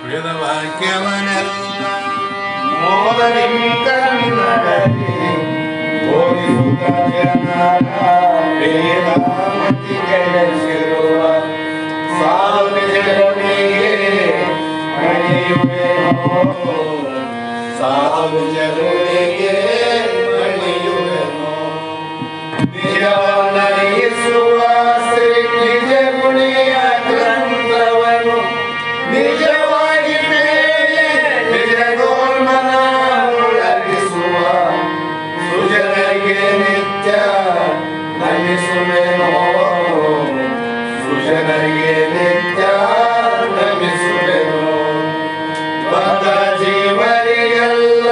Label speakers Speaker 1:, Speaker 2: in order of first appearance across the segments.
Speaker 1: ವೇದವಾಕ್ಯವನೆಲ್ಲ ಮೋದರಿಂಕನ್ನಡರಿ ಬೋಧಿಸುತ್ತ ಜನರ ವೇದಾಮತಿ ಕೆಳಸಿರುವ ಸಾಲು ನಿಜಗಳಿಗೆ ಮಣಿಯುವೆನೋ ಸಾಲು ಜರುಳಿಗೆ ಮಣಿಯುವೆನೋ ನಿಜವನ್ನರಿಸುವ ಶ್ರೀ ನಿಜ ಗುಣಿಯ ಗ್ರಂಥವನ್ನು ನಿಜವಾಗಿ ನಿಜಗೋಲ್ಮನ ಒಳಗಿಸುವ ಸುಜನರಿಗೆ ನಿತ್ಯ ನಮಿಸುವೆನೋ ಸುಜನರಿಗೆ ನಿತ್ಯ ನಮಿಸುವೆನೋ ಬದ್ಧ ಜೀವರಿಗೆಲ್ಲ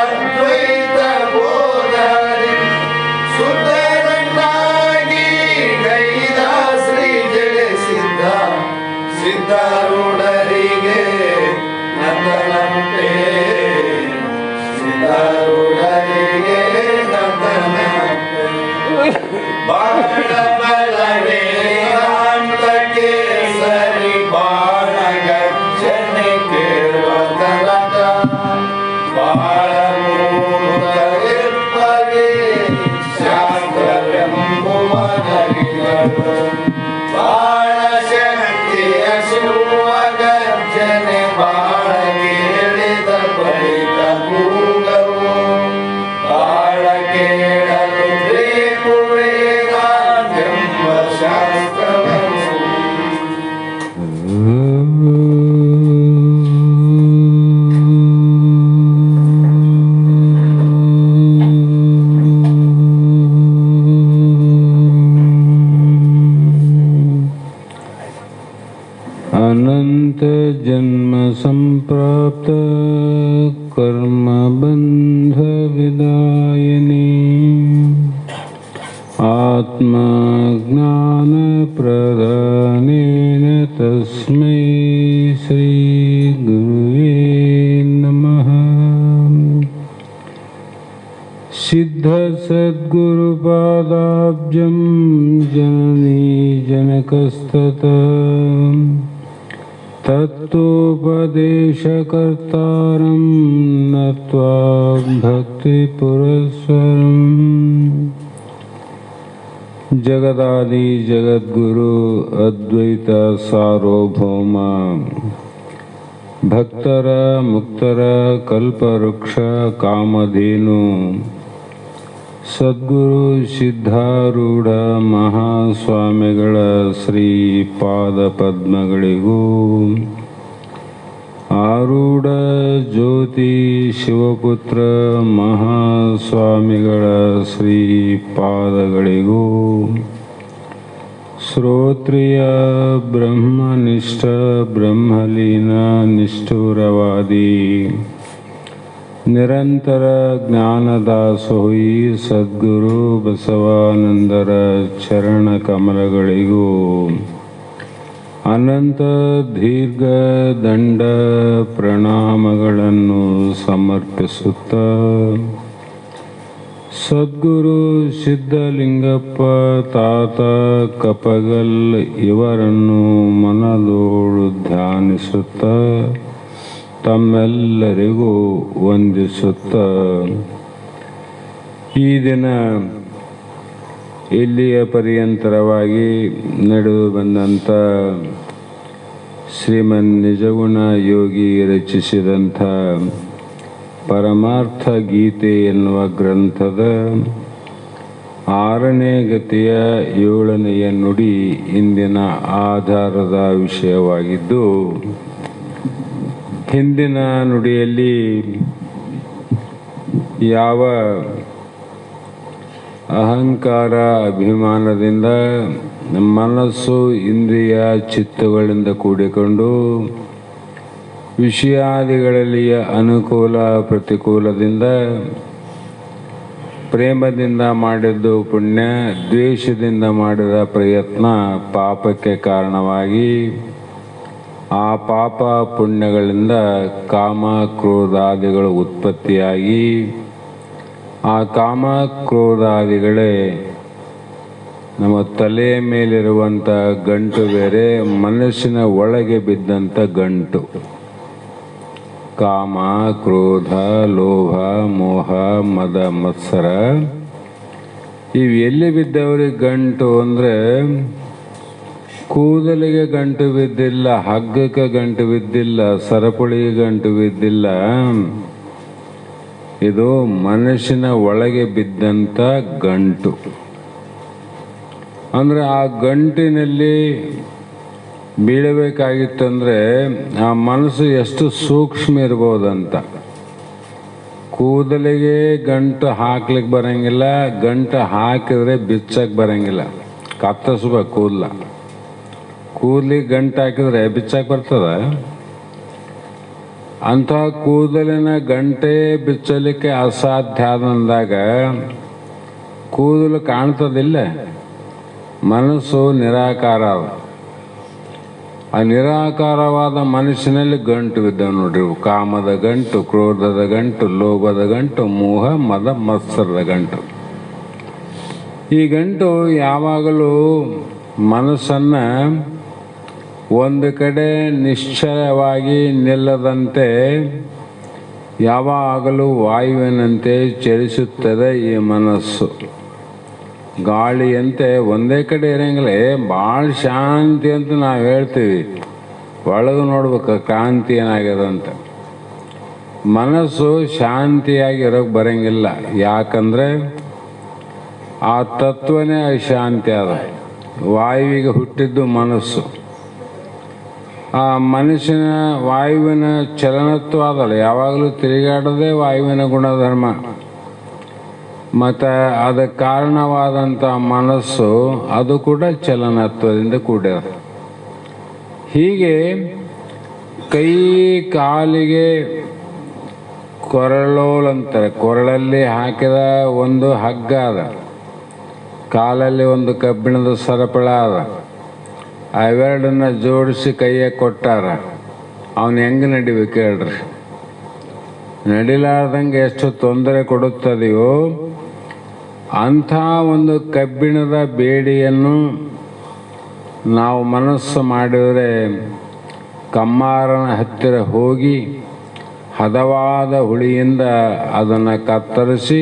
Speaker 1: ಅದ್ವೈತ ಬೋಧಾರಿ ಸುಂದರನಾಗಿ ಗೈದ ಶ್ರೀ ಜಗಸಿದ್ಧ ಸಿದ್ಧಾರೂಢರಿಗೆ ನಂದನಂತೆ ಸಿದ್ಧಾರೂಢರಿಗೆ ನಂದನಂತೆ ಬಾಳ ಬಲವೇ ವೇದಾಂತಕ್ಕೆ ಸರಿ ಬಾಳ ಗರ್ಜನೆ ಕೇಳುವ ತನಕ ಬಾಳ ಮೂರ್ತರಿಪ್ಪಗೆ ಶಾಸ್ತ್ರವೆಂಬುವ ನರಿಗಳು ಬಾಳ ಶಕ್ತಿಯ ಸುರುವ ಗರ್ಜನೆ ಬಾಳ ಕೇಳಿದ ಬಳಿಕ ಕೂಗವು ಬಾಳ ಕೇಳಲು ಬೇಕು ವೇದಾಂತೆಂಬ ಶಾಸ್ತ್ರವನ್ನು
Speaker 2: अनंत जन्म संप्राप्त कर्म बंध विदायिनी आत्मा ज्ञान प्रदानेन तस्मै श्री गुरुवे नमः। सिद्ध सद्गुरुपादाब्जं जननी जनकस्ततः तत्तोपदेशकर्तारं नत्वा भक्तिपुरस्सरम्। जगदादि जगद्गुरु अद्वैत सार्वभौम भक्तर मुक्तर कल्पवृक्ष कामधेनु ಸದ್ಗುರು ಸಿದ್ಧಾರೂಢ ಮಹಾಸ್ವಾಮಿಗಳ ಶ್ರೀ ಪಾದ ಪದ್ಮಗಳಿಗೂ ಆರೂಢ ಜ್ಯೋತಿ ಶಿವಪುತ್ರ ಮಹಾಸ್ವಾಮಿಗಳ ಶ್ರೀ ಪಾದಗಳಿಗೂ ಶ್ರೋತ್ರಿಯ ಬ್ರಹ್ಮನಿಷ್ಠ ಬ್ರಹ್ಮಲೀನ ನಿಷ್ಠುರವಾದಿ ನಿರಂತರ ಜ್ಞಾನದಾಸೋಹಿ ಸದ್ಗುರು ಬಸವಾನಂದರ ಚರಣ ಕಮಲಗಳಿಗೂ ಅನಂತ ದೀರ್ಘ ದಂಡ ಪ್ರಣಾಮಗಳನ್ನು ಸಮರ್ಪಿಸುತ್ತ ಸದ್ಗುರು ಸಿದ್ಧಲಿಂಗಪ್ಪ ತಾತ ಕಪಗಲ್ ಇವರನ್ನು ಮನದೋಡು ಧ್ಯಾನಿಸುತ್ತ ತಮ್ಮೆಲ್ಲರಿಗೂ ವಂದಿಸುತ್ತ ಈ ದಿನ ಇಲ್ಲಿಯ ಪರ್ಯಂತರವಾಗಿ ನಡೆದು ಬಂದಂಥ ಶ್ರೀಮನ್ ನಿಜಗುಣ ಯೋಗಿ ರಚಿಸಿದಂಥ ಪರಮಾರ್ಥ ಗೀತೆ ಎನ್ನುವ ಗ್ರಂಥದ 6ನೇ ಗತಿಯ 7ನೆಯ ನುಡಿ ಇಂದಿನ ಆಧಾರದ ವಿಷಯವಾಗಿದ್ದು, ಹಿಂದಿನ ನುಡಿಯಲ್ಲಿ ಯಾವ ಅಹಂಕಾರ ಅಭಿಮಾನದಿಂದ ಮನಸ್ಸು ಇಂದ್ರಿಯ ಚಿತ್ತಗಳಿಂದ ಕೂಡಿಕೊಂಡು ವಿಷಯಾದಿಗಳಲ್ಲಿಯ ಅನುಕೂಲ ಪ್ರತಿಕೂಲದಿಂದ ಪ್ರೇಮದಿಂದ ಮಾಡಿದ್ದು ಪುಣ್ಯ, ದ್ವೇಷದಿಂದ ಮಾಡಿದ ಪ್ರಯತ್ನ ಪಾಪಕ್ಕೆ ಕಾರಣವಾಗಿ ಆ ಪಾಪ ಪುಣ್ಯಗಳಿಂದ ಕಾಮ ಕ್ರೋಧಾದಿಗಳು ಉತ್ಪತ್ತಿಯಾಗಿ ಆ ಕಾಮ ಕ್ರೋಧಾದಿಗಳೇ ನಮ್ಮ ತಲೆಯ ಮೇಲಿರುವಂಥ ಗಂಟು ಬೇರೆ, ಮನಸ್ಸಿನ ಒಳಗೆ ಬಿದ್ದಂಥ ಗಂಟು. ಕಾಮ, ಕ್ರೋಧ, ಲೋಭ, ಮೋಹ, ಮದ, ಮತ್ಸರ ಇವು ಎಲ್ಲಿ ಬಿದ್ದವ್ರಿಗೆ ಗಂಟು ಅಂದರೆ ಕೂದಲಿಗೆ ಗಂಟು ಬಿದ್ದಿಲ್ಲ, ಹಗ್ಗಕ್ಕೆ ಗಂಟು ಬಿದ್ದಿಲ್ಲ, ಸರಪಳಿಗೆ ಗಂಟು ಬಿದ್ದಿಲ್ಲ. ಇದು ಮನುಷ್ಯನ ಒಳಗೆ ಬಿದ್ದಂಥ ಗಂಟು. ಅಂದರೆ ಆ ಗಂಟಿನಲ್ಲಿ ಬೀಳಬೇಕಾಗಿತ್ತಂದರೆ ಆ ಮನಸ್ಸು ಎಷ್ಟು ಸೂಕ್ಷ್ಮ ಇರ್ಬೋದಂತ. ಕೂದಲಿಗೆ ಗಂಟು ಹಾಕ್ಲಿಕ್ಕೆ ಬರಂಗಿಲ್ಲ, ಗಂಟು ಹಾಕಿದ್ರೆ ಬಿಚ್ಚಕ್ಕೆ ಬರಂಗಿಲ್ಲ, ಕತ್ತರಿಸ್ಬೇಕು ಕೂದಲಿಗೆ ಗಂಟು ಹಾಕಿದ್ರೆ ಬಿಚ್ಚಕ್ಕೆ ಬರ್ತದ? ಅಂಥ ಕೂದಲಿನ ಗಂಟೆ ಬಿಚ್ಚಲಿಕ್ಕೆ ಅಸಾಧ್ಯ ಆದಂದಾಗ ಕೂದಲು ಕಾಣ್ತದಿಲ್ಲ. ಮನಸ್ಸು ನಿರಾಕಾರ. ಆ ನಿರಾಕಾರವಾದ ಮನಸ್ಸಿನಲ್ಲಿ ಗಂಟು ಬಿದ್ದವು ನೋಡ್ರಿ. ಕಾಮದ ಗಂಟು, ಕ್ರೋಧದ ಗಂಟು, ಲೋಭದ ಗಂಟು, ಮೋಹ, ಮದ, ಮತ್ಸರದ ಗಂಟು. ಈ ಗಂಟು ಯಾವಾಗಲೂ ಮನಸ್ಸನ್ನು ಒಂದು ಕಡೆ ನಿಶ್ಚಲವಾಗಿ ನಿಲ್ಲದಂತೆ ಯಾವಾಗಲೂ ವಾಯುವಿನಂತೆ ಚಲಿಸುತ್ತದೆ ಈ ಮನಸ್ಸು. ಗಾಳಿಯಂತೆ ಒಂದೇ ಕಡೆ ಇರಂಗಿಲ್ಲ. ಭಾಳ ಶಾಂತಿ ಅಂತ ನಾವು ಹೇಳ್ತೀವಿ, ಒಳಗೆ ನೋಡ್ಬೇಕು ಕ್ರಾಂತಿ ಏನಾಗ್ಯದಂತ. ಮನಸ್ಸು ಶಾಂತಿಯಾಗಿ ಇರೋಕ್ಕೆ ಬರಂಗಿಲ್ಲ. ಯಾಕಂದರೆ ಆ ತತ್ವನೇ ಅಶಾಂತಿ ಅದ. ವಾಯುವಿಗೆ ಹುಟ್ಟಿದ್ದು ಮನಸ್ಸು. ಆ ಮನುಷ್ಯನ ವಾಯುವಿನ ಚಲನತ್ವ ಅದಲ್ಲ, ಯಾವಾಗಲೂ ತಿರುಗಾಡೋದೇ ವಾಯುವಿನ ಗುಣಧರ್ಮ. ಮತ್ತು ಅದಕ್ಕೆ ಕಾರಣವಾದಂಥ ಮನಸ್ಸು ಅದು ಕೂಡ ಚಲನತ್ವದಿಂದ ಕೂಡ್ಯದ. ಹೀಗೆ ಕೈ ಕಾಲಿಗೆ ಕೊರಳೋಲ್ ಅಂತಾರೆ. ಕೊರಳಲ್ಲಿ ಹಾಕಿದ ಒಂದು ಹಗ್ಗ ಅದ, ಕಾಲಲ್ಲಿ ಒಂದು ಕಬ್ಬಿಣದ ಸರಪಳ ಅದ. ಅವೆರಡನ್ನ ಜೋಡಿಸಿ ಕೈಯಾಗ ಕೊಟ್ಟಾರ. ಅವನು ಹೆಂಗೆ ನಡಿಬೇಕು ಹೇಳ್ರಿ? ನಡಿಲಾರ್ದಂಗೆ ಎಷ್ಟು ತೊಂದರೆ ಕೊಡುತ್ತದೆಯೋ ಅಂಥ ಒಂದು ಕಬ್ಬಿಣದ ಬೇಡಿಯನ್ನು ನಾವು ಮನಸ್ಸು ಮಾಡಿದರೆ ಕಮ್ಮಾರನ ಹತ್ತಿರ ಹೋಗಿ ಹದವಾದ ಹುಳಿಯಿಂದ ಅದನ್ನು ಕತ್ತರಿಸಿ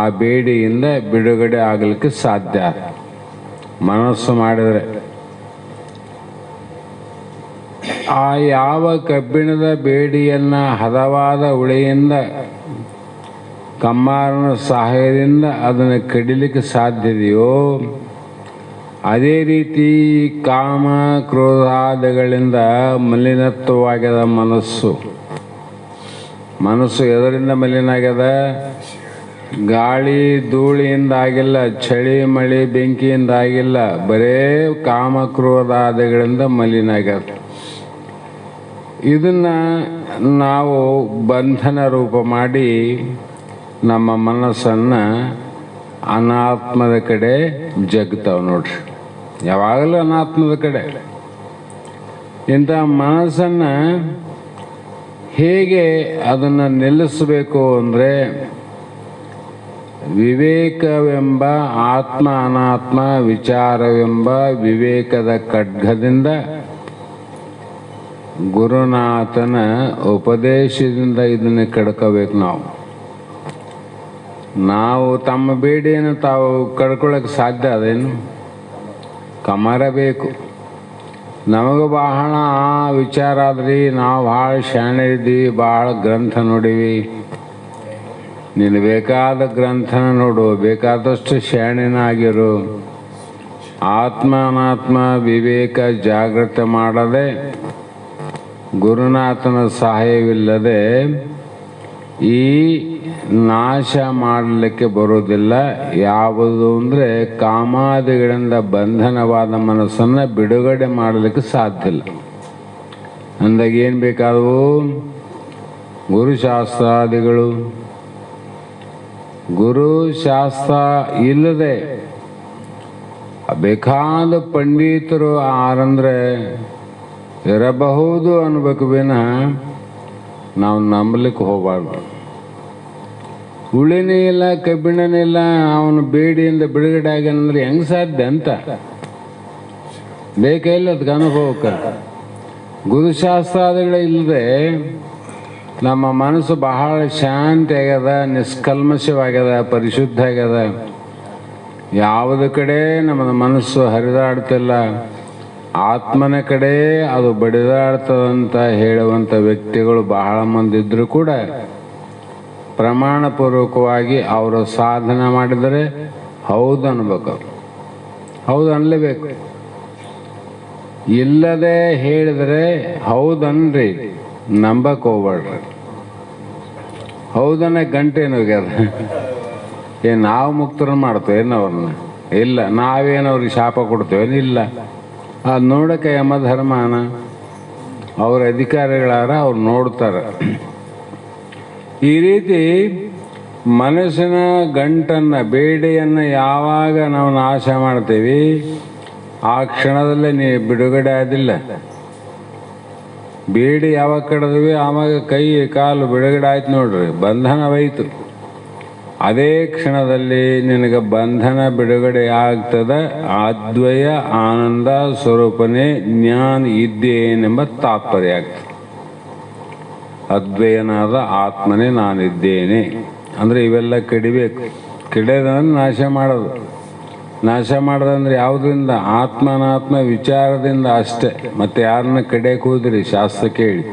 Speaker 2: ಆ ಬೇಡಿಯಿಂದ ಬಿಡುಗಡೆ ಆಗಲಿಕ್ಕೆ ಸಾಧ್ಯ ಮನಸ್ಸು ಮಾಡಿದರೆ. ಆ ಯಾವ ಕಬ್ಬಿಣದ ಬೇಡಿಯನ್ನು ಹದವಾದ ಹುಳಿಯಿಂದ ಕಮ್ಮಾರನ ಸಹಾಯದಿಂದ ಅದನ್ನು ಕಡಿಲಿಕ್ಕೆ ಸಾಧ್ಯದೆಯೋ ಅದೇ ರೀತಿ ಕಾಮ ಕ್ರೋಧಾದಿಗಳಿಂದ ಮಲಿನತ್ವವಾಗ್ಯದ ಮನಸ್ಸು. ಎದರಿಂದ ಮಲಿನ ಆಗ್ಯದ? ಗಾಳಿ ಧೂಳಿಯಿಂದ ಆಗಿಲ್ಲ, ಚಳಿ ಮಳೆ ಬೆಂಕಿಯಿಂದ ಆಗಿಲ್ಲ, ಬರೇ ಕಾಮ ಕ್ರೋಧಾದಿಗಳಿಂದ ಮಲಿನ ಆಗ್ಯದ. ಇದನ್ನು ನಾವು ಬಂಧನ ರೂಪ ಮಾಡಿ ನಮ್ಮ ಮನಸ್ಸನ್ನು ಅನಾತ್ಮದ ಕಡೆ ಜಗ್ತಾವೆ ನೋಡ್ರಿ. ಯಾವಾಗಲೂ ಅನಾತ್ಮದ ಕಡೆ. ಇಂಥ ಮನಸ್ಸನ್ನು ಹೇಗೆ ಅದನ್ನು ನಿಲ್ಲಿಸಬೇಕು ಅಂದರೆ ವಿವೇಕವೆಂಬ ಆತ್ಮ ಅನಾತ್ಮ ವಿಚಾರವೆಂಬ ವಿವೇಕದ ಖಡ್ಗದಿಂದ ಗುರುನಾಥನ ಉಪದೇಶದಿಂದ ಇದನ್ನು ಕಡ್ಕೋಬೇಕು. ನಾವು ತಮ್ಮ ಬೇಡಿಯನ್ನು ತಾವು ಕಡ್ಕೊಳ್ಳೋಕೆ ಸಾಧ್ಯ ಅದೇನು? ಕಮರ ಬೇಕು. ನಮಗೆ ಬಹಳ ವಿಚಾರ ಆದ್ರಿ, ನಾವು ಭಾಳ ಶಾಣೆ ಇದ್ದೀವಿ, ಭಾಳ ಗ್ರಂಥ ನೋಡೀವಿ. ನೀನು ಬೇಕಾದ ಗ್ರಂಥನ ನೋಡು, ಬೇಕಾದಷ್ಟು ಶಾಣೆನ ಆಗಿರು. ಆತ್ಮ ಅನಾತ್ಮ ವಿವೇಕ ಜಾಗೃತ ಮಾಡದೆ ಗುರುನಾಥನ ಸಹಾಯವಿಲ್ಲದೆ ಈ ನಾಶ ಮಾಡಲಿಕ್ಕೆ ಬರೋದಿಲ್ಲ. ಯಾವುದು ಅಂದರೆ ಕಾಮಾದಿಗಳಿಂದ ಬಂಧನವಾದ ಮನಸ್ಸನ್ನು ಬಿಡುಗಡೆ ಮಾಡಲಿಕ್ಕೆ ಸಾಧ್ಯ ಇಲ್ಲ. ಅಂದಾಗ ಏನು ಬೇಕಾದವು? ಗುರುಶಾಸ್ತ್ರಾದಿಗಳು. ಗುರುಶಾಸ್ತ್ರ ಇಲ್ಲದೆ ಬೇಕಾದ ಪಂಡಿತರು ಆರಂದ್ರೆ ಇರಬಹುದು ಅನ್ಬೇಕು ವಿನಃ ನಾವು ನಂಬಲಿಕ್ಕೆ ಹೋಗಬಾರ್ದು. ಹುಳಿನೇ ಇಲ್ಲ, ಕಬ್ಬಿಣನೇ ಇಲ್ಲ, ಅವನು ಬೇಡಿಯಿಂದ ಬಿಡುಗಡೆ ಆಗ್ಯಾನಂದ್ರೆ ಹೆಂಗೆ ಸಾಧ್ಯ ಅಂತ ಬೇಕೇ ಇಲ್ಲ ಅದಕ್ಕೆ ಅನುಭವಕ್ಕೆ. ಗುರುಶಾಸ್ತ್ರಾದಿಗಳೇ ಇಲ್ಲದೆ ನಮ್ಮ ಮನಸ್ಸು ಬಹಳ ಶಾಂತಿ ಆಗ್ಯದ, ನಿಷ್ಕಲ್ಮಶವಾಗ್ಯದ, ಪರಿಶುದ್ಧ ಆಗ್ಯದ. ಯಾವುದ ಕಡೆ ನಮ್ಮ ಮನಸ್ಸು ಹರಿದಾಡ್ತಿಲ್ಲ, ಆತ್ಮನ ಕಡೆ ಅದು ಬಡಿದಾಡ್ತದಂತ ಹೇಳುವಂಥ ವ್ಯಕ್ತಿಗಳು ಬಹಳ ಮಂದಿ ಇದ್ದರೂ ಕೂಡ ಪ್ರಮಾಣಪೂರ್ವಕವಾಗಿ ಅವರು ಸಾಧನೆ ಮಾಡಿದರೆ ಹೌದು ಅನ್ಬೇಕು, ಹೌದು ಅನ್ಲೇಬೇಕು. ಇಲ್ಲದೆ ಹೇಳಿದರೆ ಹೌದನ್ರಿ, ನಂಬಕ್ಕೆ ಹೋಗ್ಬೇಡ್ರಿ. ಹೌದನ್ನ ಗಂಟೇನು ಹೋಗ್ಯದ. ನಾವು ಮುಕ್ತರನ್ನು ಮಾಡ್ತೇವೆ ಅವ್ರನ್ನ? ಇಲ್ಲ. ನಾವೇನು ಅವ್ರಿಗೆ ಶಾಪ ಕೊಡ್ತೇವೆ? ಇಲ್ಲ. ಅದು ನೋಡೋಕೆ ಯಮಧರ್ಮನ, ಅವ್ರ ಅಧಿಕಾರಿಗಳಾರ ಅವ್ರು ನೋಡ್ತಾರೆ. ಈ ರೀತಿ ಮನಸ್ಸಿನ ಗಂಟನ್ನು, ಬೇಡಿಯನ್ನು ಯಾವಾಗ ನಾವು ನಾಶ ಮಾಡ್ತೀವಿ ಆ ಕ್ಷಣದಲ್ಲೇ ಬಿಡುಗಡೆ ಆದಿಲ್ಲ. ಬೇಡಿ ಯಾವಾಗ ಕಡಿದ್ವಿ ಆವಾಗ ಕೈ ಕಾಲು ಬಿಡುಗಡೆ ಆಯ್ತು ನೋಡ್ರಿ, ಬಂಧನವಾಯಿತು. ಅದೇ ಕ್ಷಣದಲ್ಲಿ ನಿನಗೆ ಬಂಧನ ಬಿಡುಗಡೆ ಆಗ್ತದ. ಅದ್ವಯ ಆನಂದ ಸ್ವರೂಪನೇ ಜ್ಞಾನ ಇದ್ದೇನೆಂಬ ತಾತ್ಪರ್ಯ ಆಗ್ತದೆ. ಅದ್ವಯನಾದ ಆತ್ಮನೇ ನಾನಿದ್ದೇನೆ ಅಂದರೆ ಇವೆಲ್ಲ ಕೆಡಿಬೇಕು. ಕೆಡೋದಂದ್ರೆ ನಾಶ ಮಾಡೋದು. ನಾಶ ಮಾಡೋದಂದ್ರೆ ಯಾವುದರಿಂದ? ಆತ್ಮನಾತ್ಮ ವಿಚಾರದಿಂದ ಅಷ್ಟೆ. ಮತ್ತೆ ಯಾರನ್ನ ಕಡೆಯಕ್ಕೆ ಹೋದ್ರಿ? ಶಾಸ್ತ್ರ ಕೇಳಿ.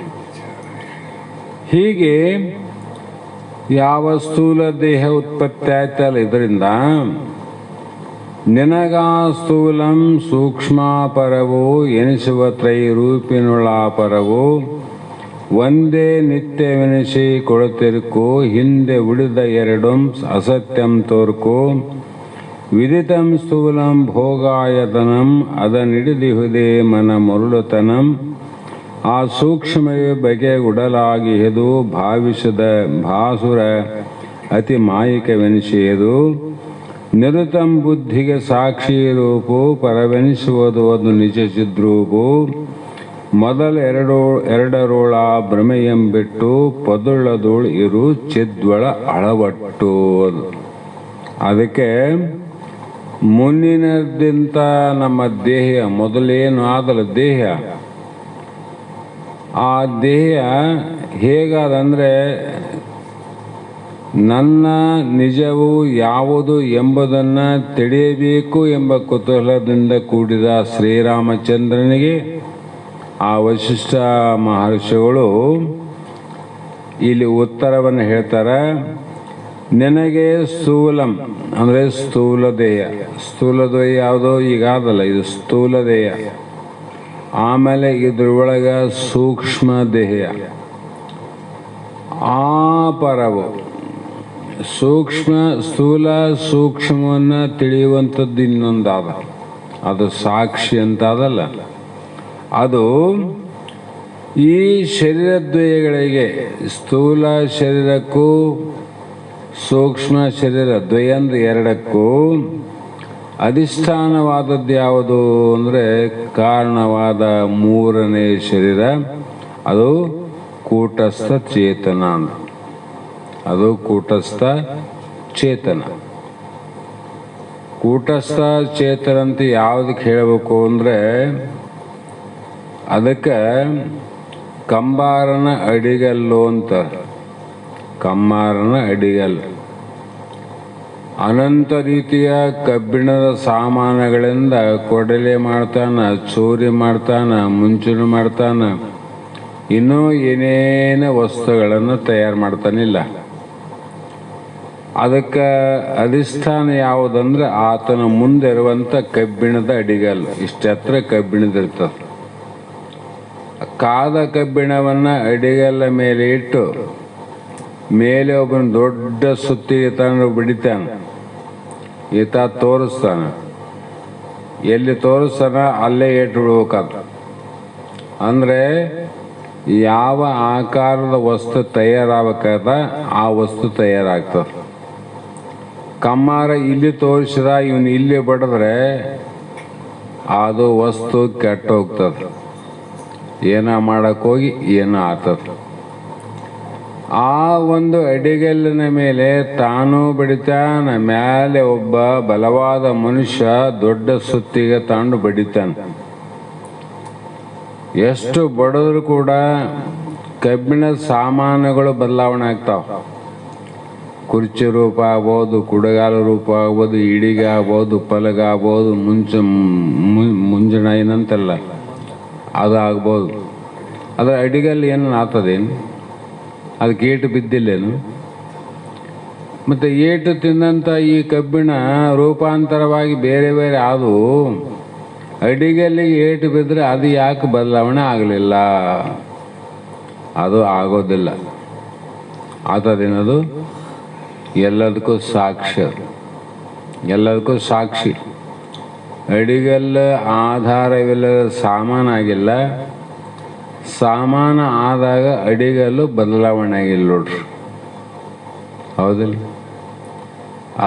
Speaker 2: ಹೀಗೆ ಯಾವ ಸ್ಥೂಲ ದೇಹ ಉತ್ಪತ್ತಿ ಆಯ್ತಲ್ಲ, ಇದರಿಂದ ನಿನಗಾ ಸ್ಥೂಲಂ ಸೂಕ್ಷ್ಮ ಪರವು ಎನಿಸುವ ತ್ರೈರೂಪಿನುಳ ಪರವು ಒಂದೇ ನಿತ್ಯವೆನಿಸಿ ಕೊಡುತ್ತಿರುಕು ಹಿಂದೆ ಉಳಿದ ಎರಡಂ ಅಸತ್ಯಂ ತೋರ್ಕು ವಿದಿತಂ ಸ್ಥೂಲಂ ಭೋಗಾಯತನಂ ಅದನಿಡಿದಿಹುದೇ ಮನ ಮರುಳುತನಂ ಆ ಸೂಕ್ಷ್ಮವೇ ಬಗೆಗುಡಲಾಗಿಹೆದು ಭಾವಿಸದ ಭಾಸುರ ಅತಿ ಮಾಯಿಕವೆನಿಸಿಯದು ನಿರುತಂ ಬುದ್ಧಿಗೆ ಸಾಕ್ಷಿ ರೂಪು ಪರವೆನಿಸುವುದು ಒಂದು ನಿಜ ಚಿದ್ರೂಪು ಮೊದಲ ಎರಡರೋಳ ಭ್ರಮೆಯಂಬಿಟ್ಟು ಪದುಳ್ಳದೋಳು ಇರು ಚಿದ್ವಳ ಅಳವಟ್ಟು. ಅದಕ್ಕೆ ಮುನ್ನಿನದಿಂದ ನಮ್ಮ ದೇಹ ಮೊದಲೇನು ಆದಲ್ಲ ದೇಹ, ಆ ದೇಹ ಹೇಗಾದಂದರೆ ನನ್ನ ನಿಜವು ಯಾವುದು ಎಂಬುದನ್ನು ತಿಳಿಯಬೇಕು ಎಂಬ ಕುತೂಹಲದಿಂದ ಕೂಡಿದ ಶ್ರೀರಾಮಚಂದ್ರನಿಗೆ ಆ ವಶಿಷ್ಠ ಮಹರ್ಷಿಗಳು ಇಲ್ಲಿ ಉತ್ತರವನ್ನು ಹೇಳ್ತಾರೆ. ನಿನಗೆ ಸ್ಥೂಲಂ ಅಂದರೆ ಸ್ಥೂಲ ದೇಹ. ಸ್ಥೂಲ ದೇಹ ಯಾವುದೋ ಈಗಾದಲ್ಲ, ಇದು ಸ್ಥೂಲ ದೇಹ. ಆಮೇಲೆ ಇದ್ರೊಳಗೆ ಸೂಕ್ಷ್ಮ ದೇಹ, ಆ ಪರವು ಸೂಕ್ಷ್ಮ ಸ್ಥೂಲ ಸೂಕ್ಷ್ಮವನ್ನು ತಿಳಿಯುವಂಥದ್ದು ಇನ್ನೊಂದಾದ, ಅದು ಸಾಕ್ಷಿ ಅಂತಾದಲ್ಲ. ಅದು ಈ ಶರೀರದ್ವಯಗಳಿಗೆ, ಸ್ಥೂಲ ಶರೀರಕ್ಕೂ ಸೂಕ್ಷ್ಮ ಶರೀರ ದ್ವಯಂದು ಎರಡಕ್ಕೂ ಅಧಿಷ್ಠಾನವಾದದ್ದು ಯಾವುದು ಅಂದರೆ ಕಾರಣವಾದ ಮೂರನೇ ಶರೀರ, ಅದು ಕೂಟಸ್ಥ ಚೇತನ. ಅದು ಕೂಟಸ್ಥ ಚೇತನ. ಕೂಟಸ್ಥ ಚೇತನ ಅಂತ ಯಾವುದಕ್ಕೆ ಹೇಳಬೇಕು ಅಂದರೆ ಅದಕ್ಕೆ ಕಂಬಾರನ ಅಡಿಗಲ್ಲು ಅಂತ. ಕಮ್ಮಾರನ ಅಡಿಗಲ್ಲು ಅನಂತ ರೀತಿಯ ಕಬ್ಬಿಣದ ಸಾಮಾನುಗಳಿಂದ ಕೊಡಲೆ ಮಾಡ್ತಾನ, ಚೂರಿ ಮಾಡ್ತಾನ, ಮುಂಚೂಣಿ ಮಾಡ್ತಾನ, ಇನ್ನೂ ಏನೇನು ವಸ್ತುಗಳನ್ನು ತಯಾರು ಮಾಡ್ತಾನಿಲ್ಲ. ಅದಕ್ಕೆ ಅಧಿಷ್ಠಾನ ಯಾವುದಂದ್ರೆ ಆತನ ಮುಂದೆ ಇರುವಂಥ ಕಬ್ಬಿಣದ ಅಡಿಗಲ್ಲು. ಇಷ್ಟೆತ್ರ ಕಬ್ಬಿಣದಿರ್ತದೆ. ಕಾದ ಕಬ್ಬಿಣವನ್ನು ಅಡಿಗಲ್ಲ ಮೇಲೆ ಇಟ್ಟು ಮೇಲೆ ಒಬ್ಬನ ದೊಡ್ಡ ಸುತ್ತಿಗೆ ತಂದು ಬಿಡಿತಾನೆ. ಈತ ತೋರಿಸ್ತಾನೆ, ಎಲ್ಲಿ ತೋರಿಸ್ತಾನ ಅಲ್ಲೇ ಏಟು ಬಿಡ್ಬೇಕಾದ. ಅಂದರೆ ಯಾವ ಆಕಾರದ ವಸ್ತು ತಯಾರಾಗಬೇಕಾದ ಆ ವಸ್ತು ತಯಾರಾಗ್ತದೆ. ಕಮ್ಮಾರ ಇಲ್ಲಿ ತೋರಿಸಿದ ಇವನು ಇಲ್ಲಿ ಬಡಿದ್ರೆ ಅದು ವಸ್ತು ಕೆಟ್ಟ ಹೋಗ್ತದೆ. ಏನ ಮಾಡೋಕ್ಕೋಗಿ ಏನೋ ಆಗ್ತದೆ. ಆ ಒಂದು ಅಡಿಗಲ್ಲಿನ ಮೇಲೆ ತಾನು ಬಡಿತಾನ, ಮೇಲೆ ಒಬ್ಬ ಬಲವಾದ ಮನುಷ್ಯ ದೊಡ್ಡ ಸುತ್ತಿಗೆ ತಾಂಡು ಬಡಿತಾನೆ. ಎಷ್ಟು ಬಡಿದ್ರು ಕೂಡ ಕಬ್ಬಿಣದ ಸಾಮಾನುಗಳು ಬದಲಾವಣೆ ಆಗ್ತಾವೆ. ಕುರ್ಚಿ ರೂಪ ಆಗ್ಬೋದು, ಕುಡಗಾಲ ರೂಪ ಆಗ್ಬೋದು, ಇಡಿಗ ಆಗ್ಬೋದು, ಪಲಗ ಆಗ್ಬೋದು, ಮುಂಜಾನೆ ಏನಂತಲ್ಲ ಅದು ಆಗ್ಬೋದು. ಅದರ ಅಡಿಗಲ್ಲಿ ಏನು ಆಗ್ತದೇನು? ಅದಕ್ಕೆ ಏಟು ಬಿದ್ದಿಲ್ಲೇನು? ಮತ್ತು ಏಟು ತಿಂದಂಥ ಈ ಕಬ್ಬಿಣ ರೂಪಾಂತರವಾಗಿ ಬೇರೆ ಬೇರೆ ಆದವು. ಅಡಿಗಲ್ಲಿಗೆ ಏಟು ಬಿದ್ದರೆ ಅದು ಯಾಕೆ ಬದಲಾವಣೆ ಆಗಲಿಲ್ಲ? ಅದು ಆಗೋದಿಲ್ಲ. ಆತದೇನದು ಎಲ್ಲದಕ್ಕೂ ಸಾಕ್ಷಿ, ಎಲ್ಲದಕ್ಕೂ ಸಾಕ್ಷಿ. ಅಡಿಗಲ್ಲ ಆಧಾರವಿಲ್ಲದ ಸಾಮಾನಾಗಿಲ್ಲ, ಸಾಮಾನು ಆದಾಗ ಅಡಿಗಲ್ಲು ಬದಲಾವಣೆ ಆಗಿಲ್ಲ ನೋಡ್ರಿ. ಹೌದಿಲ್ಲ?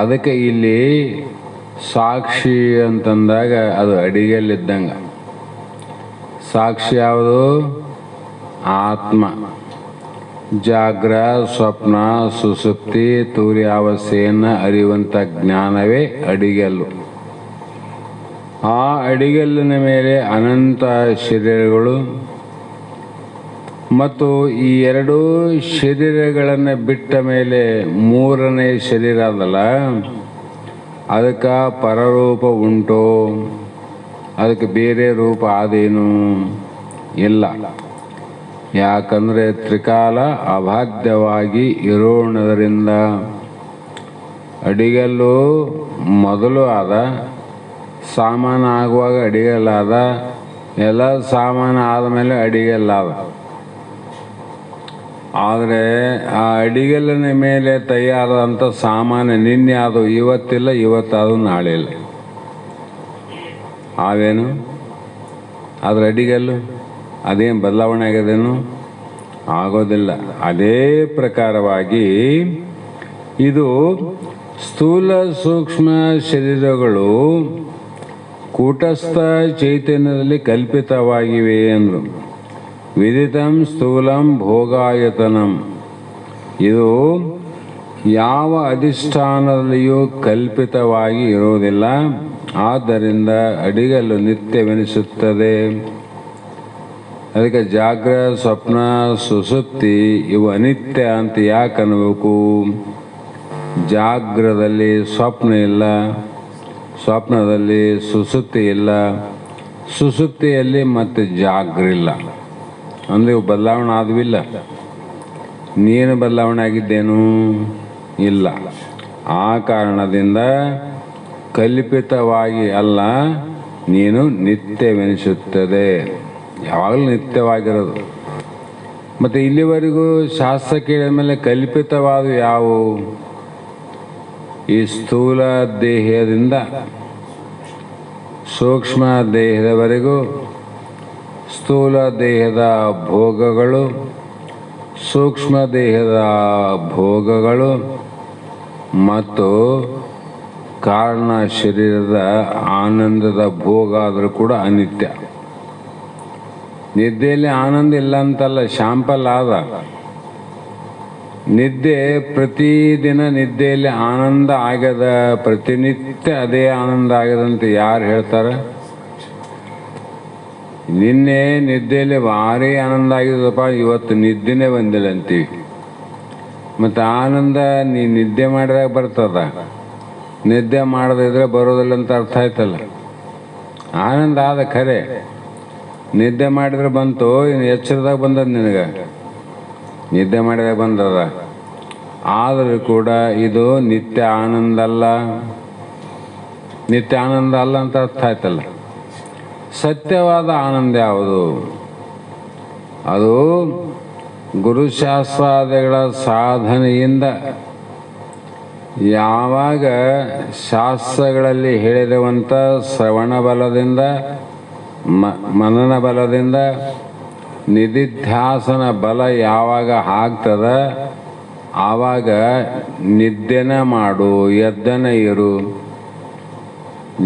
Speaker 2: ಅದಕ್ಕೆ ಇಲ್ಲಿ ಸಾಕ್ಷಿ ಅಂತಂದಾಗ ಅದು ಅಡಿಗೆಯಲ್ಲಿದ್ದಂಗೆ. ಸಾಕ್ಷಿ ಯಾವುದು? ಆತ್ಮ. ಜಾಗ್ರ, ಸ್ವಪ್ನ, ಸುಸುಪ್ತಿ, ತುರ್ಯಾವಸ್ಥೆಯನ್ನು ಅರಿಯುವಂಥ ಜ್ಞಾನವೇ ಅಡಿಗೆಲ್ಲು. ಆ ಅಡಿಗೆಲ್ಲಿನ ಮೇಲೆ ಅನಂತ ಶರೀರಗಳು ಮತ್ತು ಈ ಎರಡೂ ಶರೀರಗಳನ್ನು ಬಿಟ್ಟ ಮೇಲೆ ಮೂರನೇ ಶರೀರ ಅದಲ್ಲ, ಅದಕ್ಕೆ ಪರರೂಪ ಉಂಟು? ಅದಕ್ಕೆ ಬೇರೆ ರೂಪ ಆದೇನು? ಇಲ್ಲ. ಯಾಕಂದರೆ ತ್ರಿಕಾಲ ಅಬಾಧ್ಯವಾಗಿ ಇರೋಣದರಿಂದ ಅಡಿಗಲ್ಲು ಮೊದಲು ಆದ, ಸಾಮಾನು ಆಗುವಾಗ ಅಡಿಗಲ್ಲಾದ, ಎಲ್ಲ ಸಾಮಾನು ಆದಮೇಲೆ ಅಡಿಗಲ್ಲಾದ. ಆದರೆ ಆ ಅಡಿಗಲ್ಲಿನ ಮೇಲೆ ತಯಾರಾದಂಥ ಸಾಮಾನು ನಿನ್ನೆ ಅದು ಇವತ್ತಿಲ್ಲ, ಇವತ್ತಾದು ನಾಳೆ ಇಲ್ಲ. ಅವೇನು ಅದ್ರ ಅಡಿಗಲ್ಲು ಅದೇನು ಬದಲಾವಣೆ ಆಗೋದೇನು? ಆಗೋದಿಲ್ಲ. ಅದೇ ಪ್ರಕಾರವಾಗಿ ಇದು ಸ್ಥೂಲ ಸೂಕ್ಷ್ಮ ಶರೀರಗಳು ಕೂಟಸ್ಥ ಚೈತನ್ಯದಲ್ಲಿ ಕಲ್ಪಿತವಾಗಿವೆ ಎಂದರು. ವಿದಿತಂ ಸ್ಥೂಲಂ ಭೋಗಾಯತನಂ. ಇದು ಯಾವ ಅಧಿಷ್ಠಾನದಲ್ಲಿಯೂ ಕಲ್ಪಿತವಾಗಿ ಇರುವುದಿಲ್ಲ. ಆದ್ದರಿಂದ ಅಡಿಗಲ್ಲು ನಿತ್ಯವೆನಿಸುತ್ತದೆ. ಅದಕ್ಕೆ ಜಾಗ್ರ, ಸ್ವಪ್ನ, ಸುಸುಪ್ತಿ ಇವು ಅನಿತ್ಯ ಅಂತ ಯಾಕೆ ಅನ್ನಬೇಕು? ಜಾಗ್ರದಲ್ಲಿ ಸ್ವಪ್ನ ಇಲ್ಲ, ಸ್ವಪ್ನದಲ್ಲಿ ಸುಸುಪ್ತಿ ಇಲ್ಲ, ಸುಸುಪ್ತಿಯಲ್ಲಿ ಮತ್ತೆ ಜಾಗ್ರಿಲ್ಲ. ಅಂದರೆ ಇವು ಬದಲಾವಣೆ ಆದವಿಲ್ಲ. ನೀನು ಬದಲಾವಣೆ ಆಗಿದ್ದೇನು? ಇಲ್ಲ. ಆ ಕಾರಣದಿಂದ ಕಲ್ಪಿತವಾಗಿ ಅಲ್ಲ, ನೀನು ನಿತ್ಯವೆನಿಸುತ್ತದೆ. ಯಾವಾಗಲೂ ನಿತ್ಯವಾಗಿರೋದು. ಮತ್ತು ಇಲ್ಲಿವರೆಗೂ ಶಾಸ್ತ್ರ ಕೇಳಿದ ಮೇಲೆ ಕಲ್ಪಿತವಾದ ಯಾವುವು? ಈ ಸ್ಥೂಲ ದೇಹದಿಂದ ಸೂಕ್ಷ್ಮ ದೇಹದವರೆಗೂ ಸ್ಥೂಲ ದೇಹದ ಭೋಗಗಳು, ಸೂಕ್ಷ್ಮ ದೇಹದ ಭೋಗಗಳು ಮತ್ತು ಕಾರಣ ಶರೀರದ ಆನಂದದ ಭೋಗ ಆದರೂ ಕೂಡ ಅನಿತ್ಯ. ನಿದ್ದೆಯಲ್ಲಿ ಆನಂದ ಇಲ್ಲ ಅಂತಲ್ಲ, ಶಾಂಪಲ್ ಆದ. ನಿದ್ದೆ ಪ್ರತಿದಿನ ನಿದ್ದೆಯಲ್ಲಿ ಆನಂದ ಆಗ್ಯದ, ಪ್ರತಿನಿತ್ಯ ಅದೇ ಆನಂದ ಆಗ್ಯದಂತ ಯಾರು ಹೇಳ್ತಾರೆ? ನಿನ್ನೆ ನಿದ್ದೆಯಲ್ಲಿ ಭಾರಿ ಆನಂದ ಆಗಿದ್ದಪ್ಪ, ಇವತ್ತು ನಿದ್ದೆನೇ ಬಂದಿಲ್ಲ ಅಂತೀವಿ. ಮತ್ತು ಆನಂದ ನೀ ನಿದ್ದೆ ಮಾಡಿದಾಗ ಬರ್ತದ, ನಿದ್ದೆ ಮಾಡದಿದ್ರೆ ಬರೋದಿಲ್ಲ ಅಂತ ಅರ್ಥ ಆಯ್ತಲ್ಲ. ಆನಂದ ಆದ ಖರೆ, ನಿದ್ದೆ ಮಾಡಿದ್ರೆ ಬಂತು, ಇನ್ನು ಎಚ್ಚರದಾಗ ಬಂದದ ನಿನಗೆ, ನಿದ್ದೆ ಮಾಡಿದಾಗ ಬಂದದ. ಆದರೂ ಕೂಡ ಇದು ನಿತ್ಯ ಆನಂದ ಅಲ್ಲ, ನಿತ್ಯ ಆನಂದ ಅಲ್ಲ ಅಂತ ಅರ್ಥ ಆಯ್ತಲ್ಲ. ಸತ್ಯವಾದ ಆನಂದ ಯಾವುದು? ಅದು ಗುರುಶಾಸ್ತ್ರಾದಿಗಳ ಸಾಧನೆಯಿಂದ ಯಾವಾಗ ಶಾಸ್ತ್ರಗಳಲ್ಲಿ ಹೇಳಿರುವಂಥ ಶ್ರವಣ ಬಲದಿಂದ, ಮನನ ಬಲದಿಂದ, ನಿಧಿಧ್ಯಾಸನ ಬಲ ಯಾವಾಗ ಆಗ್ತದ, ಆವಾಗ ನಿದ್ದೆನ ಮಾಡು, ಎದ್ದನ ಇರು,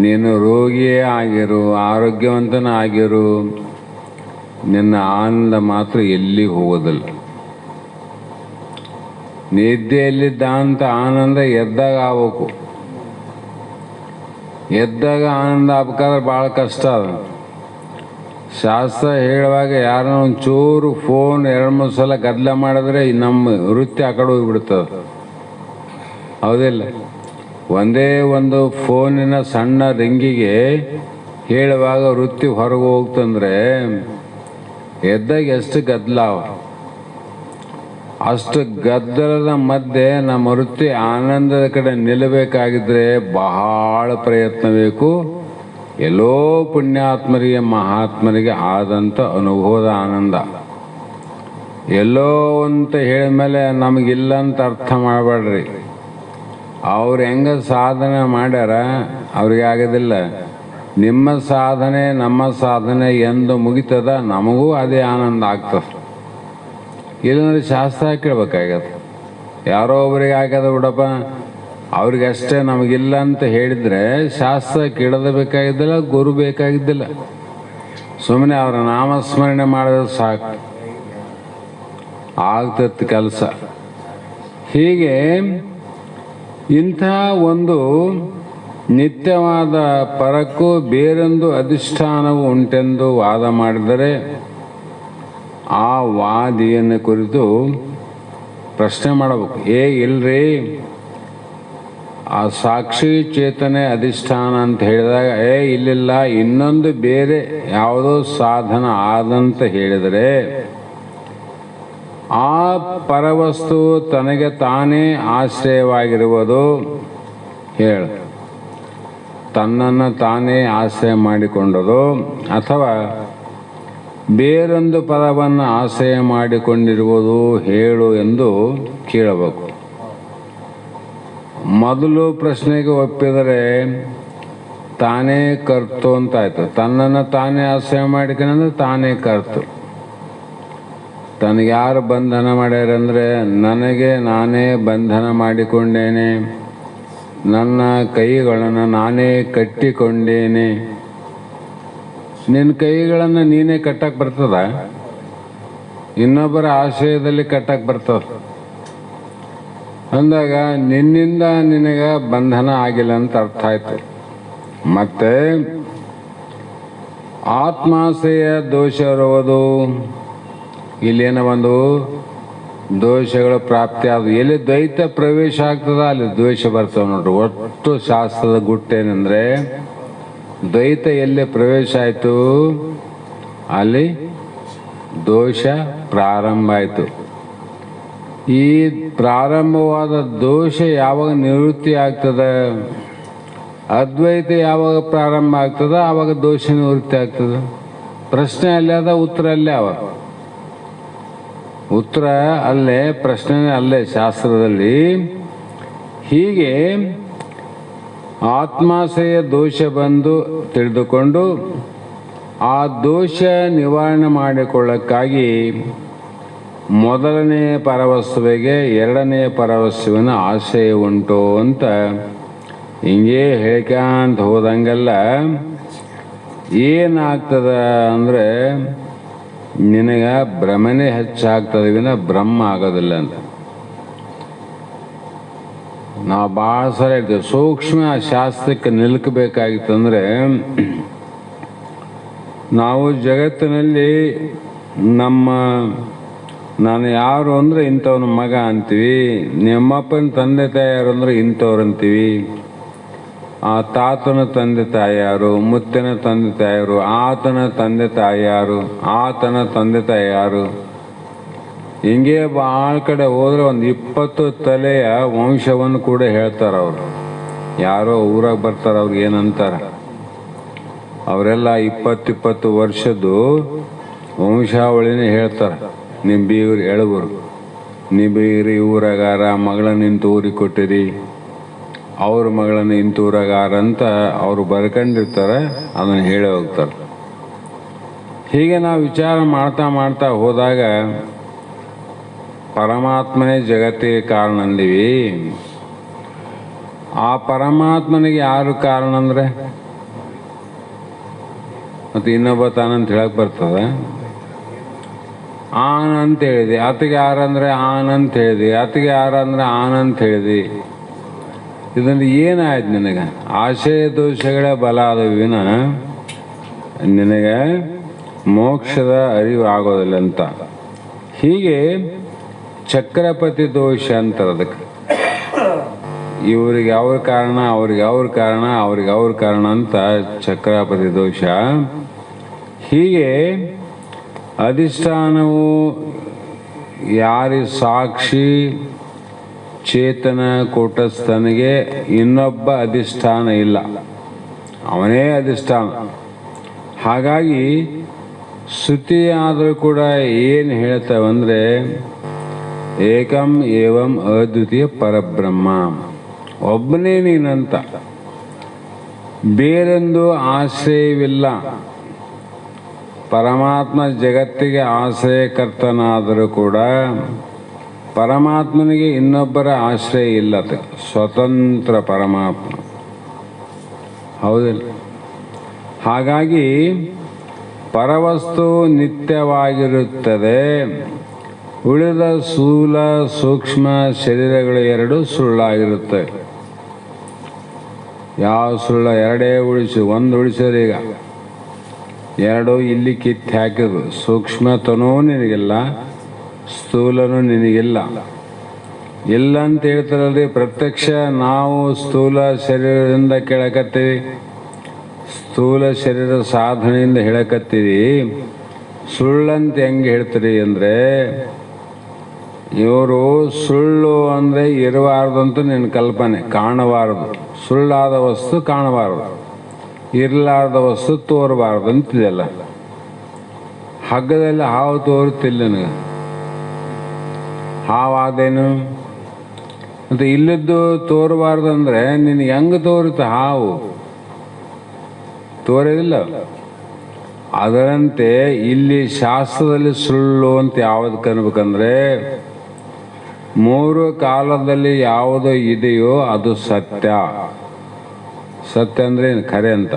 Speaker 2: ನೀನು ರೋಗಿಯೇ ಆಗಿರು, ಆರೋಗ್ಯವಂತನ ಆಗಿರು, ನಿನ್ನ ಆನಂದ ಮಾತ್ರ ಎಲ್ಲಿಗೆ ಹೋಗೋದಿಲ್ಲ. ನಿದ್ದೆಯಲ್ಲಿದ್ದಂಥ ಆನಂದ ಎದ್ದಾಗ ಆಗ್ಬೇಕು. ಎದ್ದಾಗ ಆನಂದ ಆಗ್ಬೇಕಾದ್ರೆ ಭಾಳ ಕಷ್ಟ ಅದ. ಶಾಸ್ತ್ರ ಹೇಳುವಾಗ ಯಾರನ್ನ ಒಂಚೂರು ಫೋನ್ 2-3 ಸಲ ಗದ್ದಲ ಮಾಡಿದ್ರೆ ನಮ್ಮ ವೃತ್ತಿ ಆ ಕಡೆ ಹೋಗ್ಬಿಡ್ತದೆ. ಹೌದಿಲ್ಲ? ಒಂದೇ ಒಂದು ಫೋನಿನ ಸಣ್ಣ ರಿಂಗಿಗೆ ಹೇಳುವಾಗ ವೃತ್ತಿ ಹೊರಗೆ ಹೋಗ್ತಂದ್ರೆ ಎದ್ದಾಗ ಎಷ್ಟು ಗದ್ದಲ. ಅಷ್ಟು ಗದ್ದಲದ ಮಧ್ಯೆ ನಮ್ಮ ವೃತ್ತಿ ಆನಂದದ ಕಡೆ ನಿಲ್ಲಬೇಕಾಗಿದ್ರೆ ಬಹಳ ಪ್ರಯತ್ನ ಬೇಕು. ಎಲ್ಲೋ ಪುಣ್ಯಾತ್ಮರಿಗೆ ಮಹಾತ್ಮರಿಗೆ ಆದಂಥ ಅನುಭವದ ಆನಂದ ಎಲ್ಲೋ ಅಂತ ಹೇಳಿದ್ಮೇಲೆ ನಮಗಿಲ್ಲ ಅಂತ ಅರ್ಥ ಮಾಡಬೇಡ್ರಿ. ಅವ್ರು ಹೆಂಗೆ ಸಾಧನೆ ಮಾಡ್ಯಾರ ಅವ್ರಿಗೆ ಆಗೋದಿಲ್ಲ. ನಿಮ್ಮ ಸಾಧನೆ ನಮ್ಮ ಸಾಧನೆ ಎಂದು ಮುಗಿತದ ನಮಗೂ ಅದೇ ಆನಂದ ಆಗ್ತದೆ. ಇಲ್ಲಂದ್ರೆ ಶಾಸ್ತ್ರ ಕೇಳ್ಬೇಕಾಗತ್ತೆ. ಯಾರೋ ಒಬ್ರಿಗೆ ಆಗ್ಯದ ಬಿಡಪ್ಪ ಅವ್ರಿಗಷ್ಟೇ ನಮಗಿಲ್ಲ ಅಂತ ಹೇಳಿದರೆ ಶಾಸ್ತ್ರ ಕೇಳೋದಬೇಕಾಗಿದ್ದಿಲ್ಲ, ಗುರು ಬೇಕಾಗಿದ್ದಿಲ್ಲ. ಸುಮ್ಮನೆ ಅವರ ನಾಮಸ್ಮರಣೆ ಮಾಡಿದ್ರೆ ಸಾಕು, ಆಗ್ತತ್ತು ಕೆಲಸ. ಹೀಗೆ ಇಂಥ ಒಂದು ನಿತ್ಯವಾದ ಪರಕ್ಕೂ ಬೇರೊಂದು ಅಧಿಷ್ಠಾನವು ಉಂಟೆಂದು ವಾದ ಮಾಡಿದರೆ ಆ ವಾದಿಯನ್ನು ಕುರಿತು ಪ್ರಶ್ನೆ ಮಾಡಬೇಕು. ಇಲ್ರಿ, ಆ ಸಾಕ್ಷಿ ಚೇತನೆ ಅಧಿಷ್ಠಾನ ಅಂತ ಹೇಳಿದಾಗ ಇಲ್ಲಿಲ್ಲ, ಇನ್ನೊಂದು ಬೇರೆ ಯಾವುದೋ ಸಾಧನ ಆದಂತ ಹೇಳಿದರೆ ಆ ಪರವಸ್ತು ತನಗೆ ತಾನೇ ಆಶ್ರಯವಾಗಿರುವುದು ಹೇಳ, ತನ್ನನ್ನು ತಾನೇ ಆಶ್ರಯ ಮಾಡಿಕೊಂಡದು ಅಥವಾ ಬೇರೊಂದು ಪದವನ್ನು ಆಶ್ರಯ ಮಾಡಿಕೊಂಡಿರುವುದು ಹೇಳು ಎಂದು ಕೇಳಬೇಕು. ಮೊದಲು ಪ್ರಶ್ನೆಗೆ ಒಪ್ಪಿದರೆ ತಾನೇ ಕರ್ತು ಅಂತಾಯ್ತು. ತನ್ನನ್ನು ತಾನೇ ಆಶ್ರಯ ಮಾಡಿಕೊಂಡ್ರೆ ತಾನೇ ಕರ್ತು. ತನಗೆ ಯಾರು ಬಂಧನ ಮಾಡ್ಯಾರಂದರೆ ನನಗೆ ನಾನೇ ಬಂಧನ ಮಾಡಿಕೊಂಡೇನೆ, ನನ್ನ ಕೈಗಳನ್ನು ನಾನೇ ಕಟ್ಟಿಕೊಂಡೇನೆ. ನಿನ್ನ ಕೈಗಳನ್ನು ನೀನೇ ಕಟ್ಟಕ್ಕೆ ಬರ್ತದ? ಇನ್ನೊಬ್ಬರ ಆಶ್ರಯದಲ್ಲಿ ಕಟ್ಟಕ್ಕೆ ಬರ್ತದ? ಅಂದಾಗ ನಿನ್ನಿಂದ ನಿನಗೆ ಬಂಧನ ಆಗಿಲ್ಲ ಅಂತ ಅರ್ಥ ಆಯ್ತು. ಮತ್ತೆ ಆತ್ಮಾಶ್ರಯ ದೋಷ ಇರುವುದು, ಇಲ್ಲೇನೋ ಒಂದು ದೋಷಗಳು ಪ್ರಾಪ್ತಿ ಆದವು. ಎಲ್ಲಿ ದ್ವೈತ ಪ್ರವೇಶ ಆಗ್ತದ ಅಲ್ಲಿ ದ್ವೇಷ ಬರ್ತವೆ ನೋಡ್ರಿ. ಒಟ್ಟು ಶಾಸ್ತ್ರದ ಗುಟ್ಟೇನೆಂದರೆ ದ್ವೈತ ಎಲ್ಲಿ ಪ್ರವೇಶ ಆಯಿತು ಅಲ್ಲಿ ದೋಷ ಪ್ರಾರಂಭ ಆಯಿತು. ಈ ಪ್ರಾರಂಭವಾದ ದೋಷ ಯಾವಾಗ ನಿವೃತ್ತಿ ಆಗ್ತದೆ, ಅದ್ವೈತ ಯಾವಾಗ ಪ್ರಾರಂಭ ಆಗ್ತದ ಆವಾಗ ದೋಷ ನಿವೃತ್ತಿ ಆಗ್ತದೆ. ಪ್ರಶ್ನೆ ಅಲ್ಲೇ ಅದ, ಉತ್ತರ ಅಲ್ಲೇ ಅವ. ಉತ್ತರ ಅಲ್ಲೇ, ಪ್ರಶ್ನೆ ಅಲ್ಲೇ ಶಾಸ್ತ್ರದಲ್ಲಿ. ಹೀಗೆ ಆತ್ಮಾಶ್ರಯ ದೋಷ ಬಂದು ತಿಳಿದುಕೊಂಡು ಆ ದೋಷ ನಿವಾರಣೆ ಮಾಡಿಕೊಳ್ಳಕ್ಕಾಗಿ ಮೊದಲನೇ ಪರವಸ್ತುವಿಗೆ ಎರಡನೇ ಪರವಸ್ತುವಿನ ಆಶ್ರಯ ಉಂಟು ಅಂತ ಹಿಂಗೇ ಹೇಳ್ಕಂತ ಹೋದಂಗೆಲ್ಲ ಏನಾಗ್ತದ ಅಂದರೆ ನಿನಗೆ ಭ್ರಮನೇ ಹೆಚ್ಚಾಗ್ತದೆ ವಿನ ಬ್ರಹ್ಮ ಆಗೋದಿಲ್ಲ ಅಂತ ನಾವು ಭಾಳ ಸಲ ಹೇಳ್ತೇವೆ. ಸೂಕ್ಷ್ಮ ಶಾಸ್ತ್ರಕ್ಕೆ ನಿಲ್ಕಬೇಕಾಗಿತ್ತಂದರೆ ನಾವು ಜಗತ್ತಿನಲ್ಲಿ ನಾನು ಯಾರು ಅಂದರೆ ಇಂಥವನ ಮಗ ಅಂತೀವಿ, ನಿಮ್ಮಪ್ಪನ ತಂದೆ ತಾಯಿಯಾರು ಅಂದರೆ ಇಂಥವ್ರು ಅಂತೀವಿ, ಆ ತಾತನ ತಂದೆ ತಾಯಿಯಾರು, ಮುತ್ತಿನ ತಂದೆ ತಾಯಿಯಾರು, ಆತನ ತಂದೆ ತಾಯಿಯಾರು, ಆತನ ತಂದೆ ತಾಯಿಯಾರು, ಹಿಂಗೆ ಭಾಳ ಕಡೆ ಹೋದ್ರೆ ಒಂದು 20 ತಲೆಯ ವಂಶವನ್ನು ಕೂಡ ಹೇಳ್ತಾರೆ ಅವರು. ಯಾರೋ ಊರಾಗ ಬರ್ತಾರೆ, ಅವ್ರಿಗೆ ಏನಂತಾರೆ, ಅವರೆಲ್ಲ 20 ವರ್ಷದ್ದು ವಂಶಾವಳಿನೇ ಹೇಳ್ತಾರೆ. ನಿಮ್ಮ ಬೀಗರು ಎಳಗುರು, ನೀವು ಬೀಗ್ರಿ ಊರಾಗಾರ, ಮಗಳನ್ನ ಇಂಥ ಊರಿಗೆ ಕೊಟ್ಟಿರಿ, ಅವ್ರ ಮಗಳನ್ನ ಇಂಥ ಊರಾಗಾರ ಅಂತ ಅವರು ಬರ್ಕೊಂಡಿರ್ತಾರೆ, ಅದನ್ನು ಹೇಳಿ ಹೋಗ್ತಾರೆ. ಹೀಗೆ ನಾವು ವಿಚಾರ ಮಾಡ್ತಾ ಮಾಡ್ತಾ ಹೋದಾಗ ಪರಮಾತ್ಮನೇ ಜಗತ್ತಿಗೆ ಕಾರಣ ಅಂದೀವಿ. ಆ ಪರಮಾತ್ಮನಿಗೆ ಯಾರು ಕಾರಣ ಅಂದರೆ ಮತ್ತು ಇನ್ನೊಬ್ಬ ತಾನಂತ ಹೇಳಕ್ಕೆ ಬರ್ತದೆ. ಆನ್ ಅಂತ ಹೇಳಿದೆ, ಆತಗೆ ಯಾರಂದರೆ ಆನ್ ಅಂತ ಹೇಳಿದೆ, ಆತಗೆ ಯಾರಂದರೆ ಆನ್ ಅಂತ ಹೇಳಿದೆ. ಇದನ್ನು ಏನಾಯ್ತು ನಿನಗೆ? ಆಶಯ ದೋಷಗಳೇ ಬಲ ಆದವು ವಿನ ನಿನಗೆ ಮೋಕ್ಷದ ಅರಿವು ಆಗೋದಿಲ್ಲ ಅಂತ. ಹೀಗೆ ಚಕ್ರಪತಿ ದೋಷ ಅಂತಾರೆ ಅದಕ್ಕೆ. ಇವ್ರಿಗೆ ಅವ್ರ ಕಾರಣ, ಅವ್ರಿಗೆ ಅವ್ರ ಕಾರಣ, ಅವ್ರಿಗೆ ಅವ್ರ ಕಾರಣ ಅಂತ ಚಕ್ರಪತಿ ದೋಷ. ಹೀಗೆ ಅಧಿಷ್ಠಾನವು ಯಾರಿ ಸಾಕ್ಷಿ ಚೇತನ ಕೂಟಸ್ಥನಿಗೆ ಇನ್ನೊಬ್ಬ ಅಧಿಷ್ಠಾನ ಇಲ್ಲ, ಅವನೇ ಅಧಿಷ್ಠಾನ. ಹಾಗಾಗಿ ಶ್ರುತಿ ಆದರೂ ಕೂಡ ಏನು ಹೇಳ್ತಾವಂದರೆ ಏಕಂ ಏವಂ ಅದ್ವಿತೀಯ ಪರಬ್ರಹ್ಮ, ಒಬ್ಬನೇ ನೀನಂತ, ಬೇರೊಂದು ಆಶ್ರಯವಿಲ್ಲ. ಪರಮಾತ್ಮ ಜಗತ್ತಿಗೆ ಆಶ್ರಯಕರ್ತನಾದರೂ ಕೂಡ ಪರಮಾತ್ಮನಿಗೆ ಇನ್ನೊಬ್ಬರ ಆಶ್ರಯ ಇಲ್ಲ, ಸ್ವತಂತ್ರ ಪರಮಾತ್ಮ, ಹೌದಿಲ್ಲ? ಹಾಗಾಗಿ ಪರವಸ್ತು ನಿತ್ಯವಾಗಿರುತ್ತದೆ, ಉಳಿದ ಸ್ಥೂಲ ಸೂಕ್ಷ್ಮ ಶರೀರಗಳು ಎರಡು ಸುಳ್ಳಾಗಿರುತ್ತವೆ. ಯಾವ ಸುಳ್ಳ? ಎರಡೇ ಉಳಿಸು, ಒಂದು ಉಳಿಸಿದ್ರೆ ಈಗ ಎರಡು ಇಲ್ಲಿ ಕಿತ್ತು ಹಾಕಿದ್ರು. ಸೂಕ್ಷ್ಮತನೂ ನಿನಗಿಲ್ಲ, ಸ್ಥೂಲನೂ ನಿನಗಿಲ್ಲ. ಇಲ್ಲ ಅಂತ ಹೇಳ್ತಾರಲ್ರಿ, ಪ್ರತ್ಯಕ್ಷ ನಾವು ಸ್ಥೂಲ ಶರೀರದಿಂದ ಕೇಳಕತ್ತೀವಿ, ಸ್ಥೂಲ ಶರೀರ ಸಾಧನೆಯಿಂದ ಹೇಳಕತ್ತೀವಿ. ಸುಳ್ಳಂತ ಹೆಂಗೆ ಹೇಳ್ತೀರಿ ಅಂದರೆ, ಇವರು ಸುಳ್ಳು ಅಂದರೆ ಇರಬಾರ್ದಂತ ನಿನ್ನ ಕಲ್ಪನೆ, ಕಾಣಬಾರದು. ಸುಳ್ಳಾದ ವಸ್ತು ಕಾಣಬಾರದು, ಇರಲಾರ್ದ ವಸ್ತು ತೋರಬಾರ್ದು ಅಂತಿದೆಯಲ್ಲ. ಹಗ್ಗದಲ್ಲಿ ಹಾವು ತೋರುತ್ತಿಲ್ಲ ನನಗೆ, ಹಾವಾದೇನು ಅಂತ. ಇಲ್ಲದ್ದು ತೋರಬಾರ್ದು ಅಂದರೆ ನಿನಗೆ ಹೆಂಗೆ ತೋರುತ್ತೆ? ಹಾವು ತೋರೋದಿಲ್ಲ. ಅದರಂತೆ ಇಲ್ಲಿ ಶಾಸ್ತ್ರದಲ್ಲಿ ಸುಳ್ಳು ಅಂತ ಯಾವುದು ಕನ್ಬೇಕಂದ್ರೆ, ಮೂರು ಕಾಲದಲ್ಲಿ ಯಾವುದು ಇದೆಯೋ ಅದು ಸತ್ಯ. ಸತ್ಯ ಅಂದರೆ ಖರೆ ಅಂತ.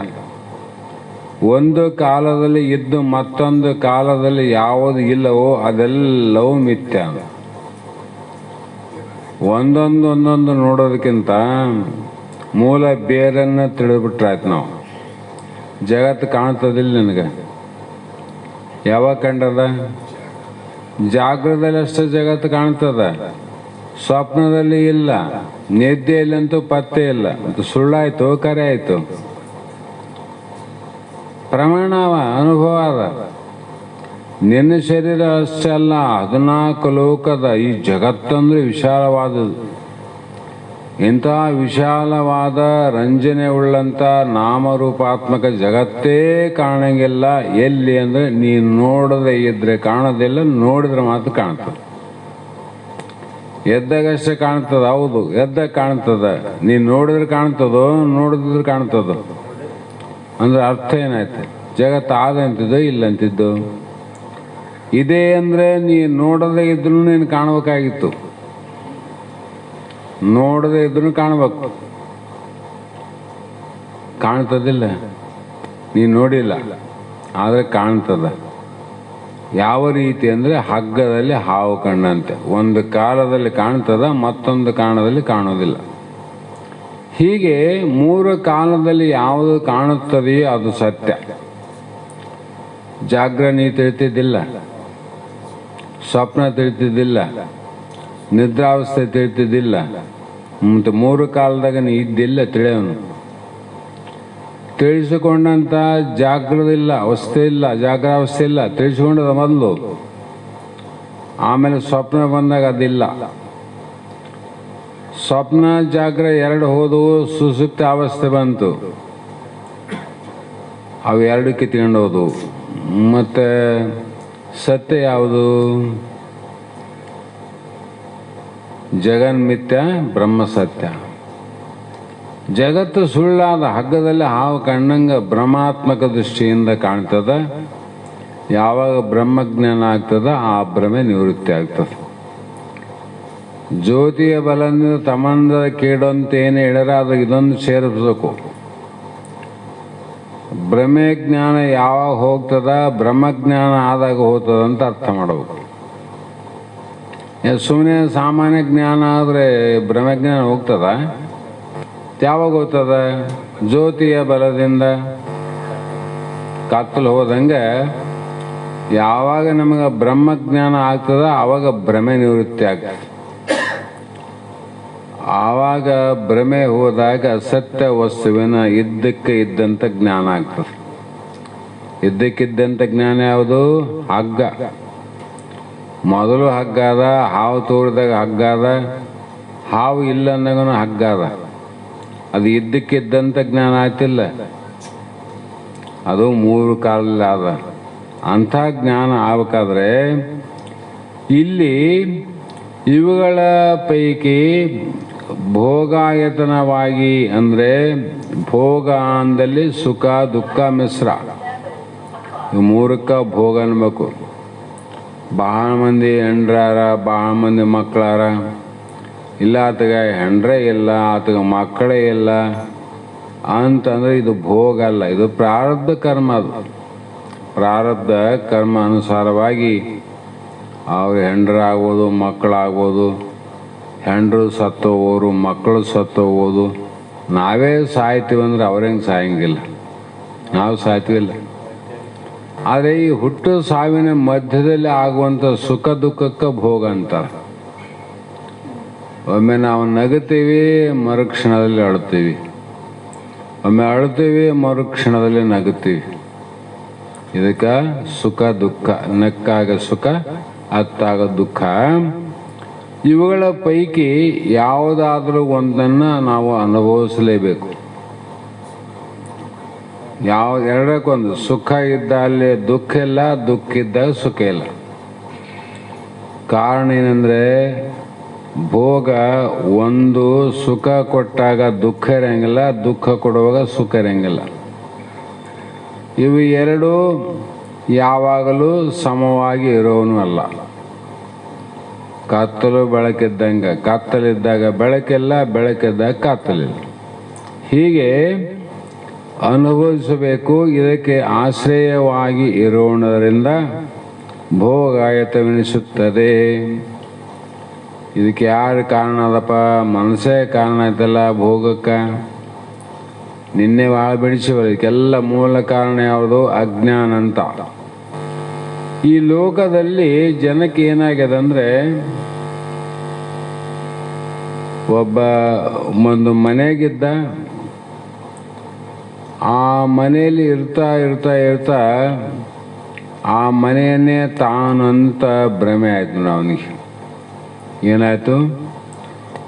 Speaker 2: ಒಂದು ಕಾಲದಲ್ಲಿ ಇದ್ದು ಮತ್ತೊಂದು ಕಾಲದಲ್ಲಿ ಯಾವುದು ಇಲ್ಲವೋ ಅದೆಲ್ಲವೂ ಮಿಥ್ಯ. ಒಂದೊಂದು ನೋಡೋದಕ್ಕಿಂತ ಮೂಲ ಬೇರನ್ನು ತಿಳಿದ್ಬಿಟ್ರಾಯ್ತು ನಾವು. ಜಗತ್ತು ಕಾಣ್ತದಿಲ್ಲ ನನಗೆ, ಯಾವಾಗ ಕಂಡದ? ಜಾಗ್ರದಲ್ಲಿ ಅಷ್ಟೇ ಜಗತ್ತು ಕಾಣ್ತದ, ಸ್ವಪ್ನದಲ್ಲಿ ಇಲ್ಲ, ನಿದ್ದೆಯಲ್ಲಂತೂ ಪತ್ತೆ ಇಲ್ಲ. ಮತ್ತು ಸುಳ್ಳಾಯ್ತು, ಕರೆ ಆಯಿತು, ಪ್ರಮಾಣವ ಅನುಭವ ಅದ. ನಿನ್ನ ಶರೀರ ಅಷ್ಟೇ ಅಲ್ಲ, 14 ಲೋಕದ ಈ ಜಗತ್ತಂದ್ರೆ ವಿಶಾಲವಾದದ್ದು. ಇಂತಹ ವಿಶಾಲವಾದ ರಂಜನೆ ಉಳ್ಳಂಥ ನಾಮರೂಪಾತ್ಮಕ ಜಗತ್ತೇ ಕಾಣಂಗಿಲ್ಲ. ಎಲ್ಲಿ ಅಂದರೆ ನೀನು ನೋಡದೆ ಇದ್ರೆ ಕಾಣೋದಿಲ್ಲ, ನೋಡಿದ್ರೆ ಮಾತ್ರ ಕಾಣ್ತದೆ. ಎದ್ದಾಗಷ್ಟೇ ಕಾಣ್ತದ, ಹೌದು, ಎದ್ದಾಗ ಕಾಣ್ತದ. ನೀನು ನೋಡಿದ್ರೆ ಕಾಣ್ತದೋ, ನೋಡಿದ್ರೆ ಕಾಣ್ತದೋ ಅಂದ್ರೆ ಅರ್ಥ ಏನಾಯ್ತು? ಜಗತ್ತು ಆದಂತಿದ್ದೋ ಇಲ್ಲ ಅಂತಿದ್ದು. ಇದೇ ಅಂದರೆ ನೀನು ನೋಡದೇ ಇದ್ರೂ ನೀನು ಕಾಣಬೇಕಾಗಿತ್ತು, ನೋಡದೇ ಇದ್ರೂ ಕಾಣಬೇಕು. ಕಾಣ್ತದಿಲ್ಲ, ನೀನು ನೋಡಿಲ್ಲ ಆದರೆ ಕಾಣ್ತದ. ಯಾವ ರೀತಿ ಅಂದರೆ ಹಗ್ಗದಲ್ಲಿ ಹಾವು ಕಣ್ಣಂತೆ, ಒಂದು ಕಾಲದಲ್ಲಿ ಕಾಣ್ತದ, ಮತ್ತೊಂದು ಕಾಲದಲ್ಲಿ ಕಾಣೋದಿಲ್ಲ. ಹೀಗೆ ಮೂರು ಕಾಲದಲ್ಲಿ ಯಾವುದು ಕಾಣುತ್ತದೆಯೋ ಅದು ಸತ್ಯ. ಜಾಗ್ರ ನೀ ತಿಳಿತಿದ್ದಿಲ್ಲ, ಸ್ವಪ್ನ ತಿಳಿತಿದ್ದಿಲ್ಲ, ನಿದ್ರಾವಸ್ಥೆ ತಿಳಿತಿದ್ದಿಲ್ಲ, ಮತ್ತು ಮೂರು ಕಾಲದಾಗ ನೀ ಇದ್ದಿಲ್ಲ ತಿಳಿಯವನು. ತಿಳಿಸಿಕೊಂಡಂಥ ಜಾಗ್ರದ ಇಲ್ಲ, ಅವಸ್ಥೆ ಇಲ್ಲ, ಜಾಗ್ರಾವಸ್ಥೆ ಇಲ್ಲ, ತಿಳಿಸಿಕೊಂಡದ ಮೊದಲು. ಆಮೇಲೆ ಸ್ವಪ್ನ ಬಂದಾಗ ಅದಿಲ್ಲ. ಸ್ವಪ್ನ ಜಾಗ್ರ ಎರಡು ಹೋದವು, ಸುಸುಪ್ತ ಅವಸ್ಥೆ ಬಂತು, ಅವು ಎರಡು ಕಿತ್ಕೊಂಡು ಹೋದವು. ಮತ್ತು ಸತ್ಯ ಯಾವುದು? ಜಗನ್ಮಿಥ್ಯ, ಬ್ರಹ್ಮ ಸತ್ಯ. ಜಗತ್ತು ಸುಳ್ಳಾದ ಹಗ್ಗದಲ್ಲಿ ಹಾವು ಕಣ್ಣಂಗ ಭ್ರಮಾತ್ಮಕ ದೃಷ್ಟಿಯಿಂದ ಕಾಣ್ತದ. ಯಾವಾಗ ಬ್ರಹ್ಮಜ್ಞಾನ ಆಗ್ತದ ಆ ಭ್ರಮೆ ನಿವೃತ್ತಿ ಆಗ್ತದೆ. ಜ್ಯೋತಿಯ ಬಲದಿಂದ ತಮಂದ ಕೇಳಂತೇನು ಹೇಳಿರ ಅದು ಇದೊಂದು ಸೇರಿಸಬೇಕು. ಭ್ರಮೆ ಜ್ಞಾನ ಯಾವಾಗ ಹೋಗ್ತದ, ಬ್ರಹ್ಮಜ್ಞಾನ ಆದಾಗ ಹೋಗ್ತದ ಅಂತ ಅರ್ಥ ಮಾಡಬೇಕು. ಸುಮ್ಮನೆ ಸಾಮಾನ್ಯ ಜ್ಞಾನ ಆದರೆ ಬ್ರಹ್ಮಜ್ಞಾನ ಹೋಗ್ತದ? ಯಾವಾಗ ಹೋಗ್ತದ? ಜ್ಯೋತಿಯ ಬಲದಿಂದ ಕತ್ತಲು ಹೋದಂಗೆ ಯಾವಾಗ ನಮಗೆ ಬ್ರಹ್ಮಜ್ಞಾನ ಆಗ್ತದ ಆವಾಗ ಭ್ರಮೆ ನಿವೃತ್ತಿ ಆಗ್ತದೆ. ಆವಾಗ ಭ್ರಮೆ ಹೋದಾಗ ಸತ್ಯ ವಸ್ತುವಿನ ಇದ್ದಕ್ಕೆ ಇದ್ದಂಥ ಜ್ಞಾನ ಆಗ್ತದೆ. ಇದ್ದಕ್ಕಿದ್ದಂಥ ಜ್ಞಾನ ಯಾವುದು? ಹಗ್ಗ. ಮೊದಲು ಹಗ್ಗ ಅದ, ಹಾವು ತೋರಿದಾಗ ಹಗ್ಗ ಅದ, ಹಾವು ಇಲ್ಲ ಅಂದಾಗ ಹಗ್ಗ ಅದ. ಅದು ಇದ್ದಕ್ಕಿದ್ದಂಥ ಜ್ಞಾನ ಆಯ್ತಿಲ್ಲ, ಅದು ಮೂರು ಕಾಲದಲ್ಲಿ ಅದ. ಅಂಥ ಜ್ಞಾನ ಆಗ್ಬೇಕಾದ್ರೆ ಇಲ್ಲಿ ಇವುಗಳ ಪೈಕಿ ಭೋಗಾಯತನವಾಗಿ ಅಂದರೆ ಭೋಗ ಅಂದಲ್ಲಿ ಸುಖ ದುಃಖ ಮಿಶ್ರ, ಇವು ಮೂರಕ್ಕೆ ಭೋಗ ಅನ್ಬೇಕು. ಭಾಳ ಮಂದಿ ಹೆಂಡ್ರಾರ, ಭಾಳ ಮಂದಿ ಮಕ್ಕಳಾರ, ಇಲ್ಲ ಆತಗ ಹೆಂಡ್ರೇ ಇಲ್ಲ, ಆತಗ ಮಕ್ಕಳೇ ಇಲ್ಲ ಅಂತಂದ್ರೆ ಇದು ಭೋಗ ಅಲ್ಲ, ಇದು ಪ್ರಾರಬ್ಧ ಕರ್ಮ. ಅದು ಪ್ರಾರಬ್ಧ ಕರ್ಮ ಅನುಸಾರವಾಗಿ ಅವ್ರು ಹೆಂಡ್ರಾಗ್ಬೋದು, ಮಕ್ಕಳಾಗ್ಬೋದು. ಹೆಂಡ್ರು ಸತ್ತೋಗೋರು, ಮಕ್ಕಳು ಸತ್ತೋಗೋದು. ನಾವೇ ಸಾಯ್ತೀವಂದ್ರೆ ಅವ್ರಂಗೆ ಸಾಯಂಗಿಲ್ಲ, ನಾವು ಸಾಯ್ತೀವಿಲ್ಲ. ಆದರೆ ಈ ಹುಟ್ಟು ಸಾವಿನ ಮಧ್ಯದಲ್ಲಿ ಆಗುವಂಥ ಸುಖ ದುಃಖಕ್ಕೆ ಭೋಗ ಅಂತಾರೆ. ಒಮ್ಮೆ ನಾವು ನಗುತ್ತೀವಿ, ಮರುಕ್ಷಣದಲ್ಲಿ ಅಳ್ತೀವಿ. ಒಮ್ಮೆ ಅಳ್ತೀವಿ, ಮರುಕ್ಷಣದಲ್ಲಿ ನಗುತ್ತೀವಿ. ಇದಕ್ಕೆ ಸುಖ ದುಃಖ. ನಕ್ಕಾಗ ಸುಖ, ಅತ್ತಾಗ ದುಃಖ. ಇವುಗಳ ಪೈಕಿ ಯಾವುದಾದ್ರೂ ಒಂದನ್ನು ನಾವು ಅನುಭವಿಸಲೇಬೇಕು. ಎರಡಕ್ಕೊಂದು. ಸುಖ ಇದ್ದ ಅಲ್ಲಿ ದುಃಖ ಇಲ್ಲ, ದುಃಖ ಇದ್ದಾಗ ಸುಖ ಇಲ್ಲ. ಕಾರಣ ಏನಂದರೆ ಭೋಗ ಒಂದು ಸುಖ ಕೊಟ್ಟಾಗ ದುಃಖ ಇರಂಗಿಲ್ಲ, ದುಃಖ ಕೊಡುವಾಗ ಸುಖ ಇರಂಗಿಲ್ಲ. ಇವು ಎರಡು ಯಾವಾಗಲೂ ಸಮವಾಗಿ ಇರೋನು ಅಲ್ಲ. ಕತ್ತಲು ಬೆಳಕಿದ್ದಂಗೆ, ಕತ್ತಲಿದ್ದಾಗ ಬೆಳಕಿಲ್ಲ, ಬೆಳಕಿದ್ದಾಗ ಕತ್ತಲಿಲ್ಲ. ಹೀಗೆ ಅನುಭವಿಸಬೇಕು. ಇದಕ್ಕೆ ಆಶ್ರಯವಾಗಿ ಇರೋಣರಿಂದ ಭೋಗಾಯತವೆನಿಸುತ್ತದೆ. ಇದಕ್ಕೆ ಯಾರು ಕಾರಣ ಅದಪ್ಪ? ಮನಸ್ಸೇ ಕಾರಣ ಆಯ್ತಲ್ಲ ಭೋಗಕ್ಕೆ. ನಿನ್ನೆ ಭಾಳ ಬಿಡಿಸಿವಲ್ಲ, ಇದಕ್ಕೆಲ್ಲ ಮೂಲ ಕಾರಣ ಯಾವುದು? ಅಜ್ಞಾನ ಅಂತ. ಈ ಲೋಕದಲ್ಲಿ ಜನಕ್ಕೆ ಏನಾಗಿದೆ ಅಂದರೆ, ಒಂದು ಮನೆಗಿದ್ದ, ಆ ಮನೆಯಲ್ಲಿ ಇರ್ತಾ ಇರ್ತಾ ಇರ್ತಾ ಆ ಮನೆಯನ್ನೇ ತಾನಂತ ಭ್ರಮೆ ಆಯ್ತು ಅವನಿಗೆ. ಏನಾಯ್ತು?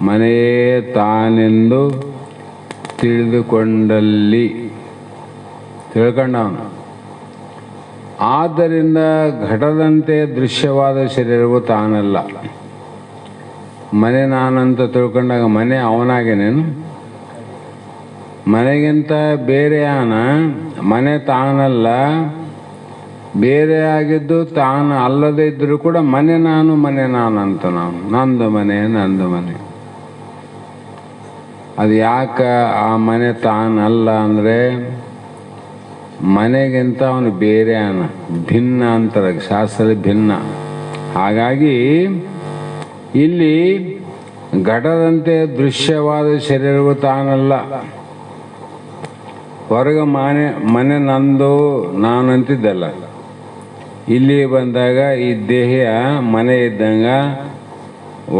Speaker 2: ಮನೆಯೇ ತಾನೆಂದು ತಿಳ್ಕೊಂಡವನು. ಆದ್ದರಿಂದ ಘಟದಂತೆ ದೃಶ್ಯವಾದ ಶರೀರವು ತಾನಲ್ಲ. ಮನೆ ನಾನಂತ ತಿಳ್ಕೊಂಡಾಗ ಮನೆ ಅವನಾಗೇನೇನು? ಮನೆಗಿಂತ ಬೇರೆಯಾನ. ಮನೆ ತಾನಲ್ಲ, ಬೇರೆ ಆಗಿದ್ದು ತಾನು ಅಲ್ಲದೇ ಇದ್ದರೂ ಕೂಡ ಮನೆ ನಾನು, ಮನೆ ನಾನು ಅಂತ ನಾವು, ನಂದು ಮನೆ, ನಂದು ಮನೆ. ಅದು ಯಾಕೆ ಆ ಮನೆ ತಾನಲ್ಲ ಅಂದರೆ ಮನೆಗಿಂತ ಅವನು ಬೇರೆ ಅನ, ಭಿನ್ನ ಅಂತಾರೆ ಶಾಸ್ತ್ರದಲ್ಲಿ, ಭಿನ್ನ. ಹಾಗಾಗಿ ಇಲ್ಲಿ ಘಟದಂತೆ ದೃಶ್ಯವಾದ ಶರೀರವು ತಾನಲ್ಲ. ಹೊರಗೆ ಮನೆ ನಂದು ನಾನು ಅಂತಿದ್ದಲ್ಲ, ಇಲ್ಲಿ ಬಂದಾಗ ಈ ದೇಹ ಮನೆ ಇದ್ದಂಗ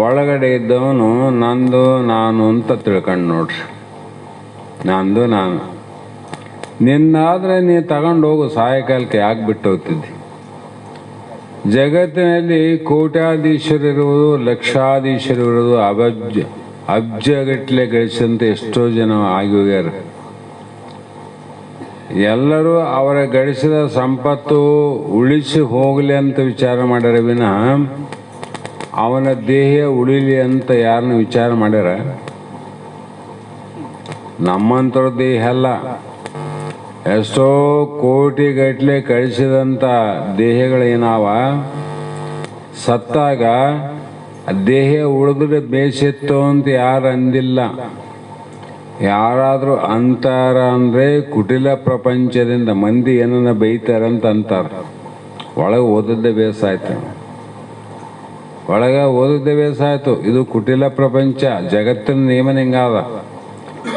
Speaker 2: ಒಳಗಡೆ ಇದ್ದವನು ನಂದು ನಾನು ಅಂತ ತಿಳ್ಕೊಂಡು ನೋಡ್ರಿ. ನಂದು ನಾನು. ನಿನ್ನಾದ್ರೆ ನೀ ತಗೊಂಡು ಹೋಗು, ಸಾಯಂಕಾಲಕ್ಕೆ ಯಾಕೆ ಬಿಟ್ಟು ಹೋಗ್ತಿದ್ದಿ? ಜಗತ್ತಿನಲ್ಲಿ ಕೋಟ್ಯಾಧೀಶರಿರುವುದು, ಲಕ್ಷಾಧೀಶರಿರುವುದು, ಅಬ್ಜಗಟ್ಟಲೆ ಗಳಿಸಂತ ಎಷ್ಟೋ ಜನ ಆಗಿ ಹೋಗ್ಯಾರ. ಎಲ್ಲರೂ ಅವರ ಗಳಿಸಿದ ಸಂಪತ್ತು ಉಳಿಸಿ ಹೋಗಲಿ ಅಂತ ವಿಚಾರ ಮಾಡ್ಯಾರ ವಿನ ಅವನ ದೇಹ ಉಳಿಲಿ ಅಂತ ಯಾರನ್ನು ವಿಚಾರ ಮಾಡ್ಯಾರ? ನಮ್ಮಂಥವ್ರ ದೇಹ ಅಲ್ಲ, ಎಷ್ಟೋ ಕೋಟಿಗಟ್ಟಲೆ ಕಳಿಸಿದಂಥ ದೇಹಗಳೇನಾವ ಸತ್ತಾಗ ದೇಹ ಉಳಿದ್ರೆ ಬೇಸಿತ್ತು ಅಂತ ಯಾರು ಅಂದಿಲ್ಲ. ಯಾರಾದರೂ ಅಂತಾರ ಅಂದರೆ ಕುಟಿಲ ಪ್ರಪಂಚದಿಂದ ಮಂದಿ ಏನನ್ನ ಬೈತಾರಂತ ಅಂತಾರೆ. ಒಳಗೆ ಓದದ್ದೇ ಬೇಸಾಯ್ತು, ಒಳಗೆ ಓದದ್ದೇ ಬೇಸಾಯ್ತು. ಇದು ಕುಟಿಲ ಪ್ರಪಂಚ, ಜಗತ್ತಿನ ನಿಯಮನ ಹಿಂಗಾದ.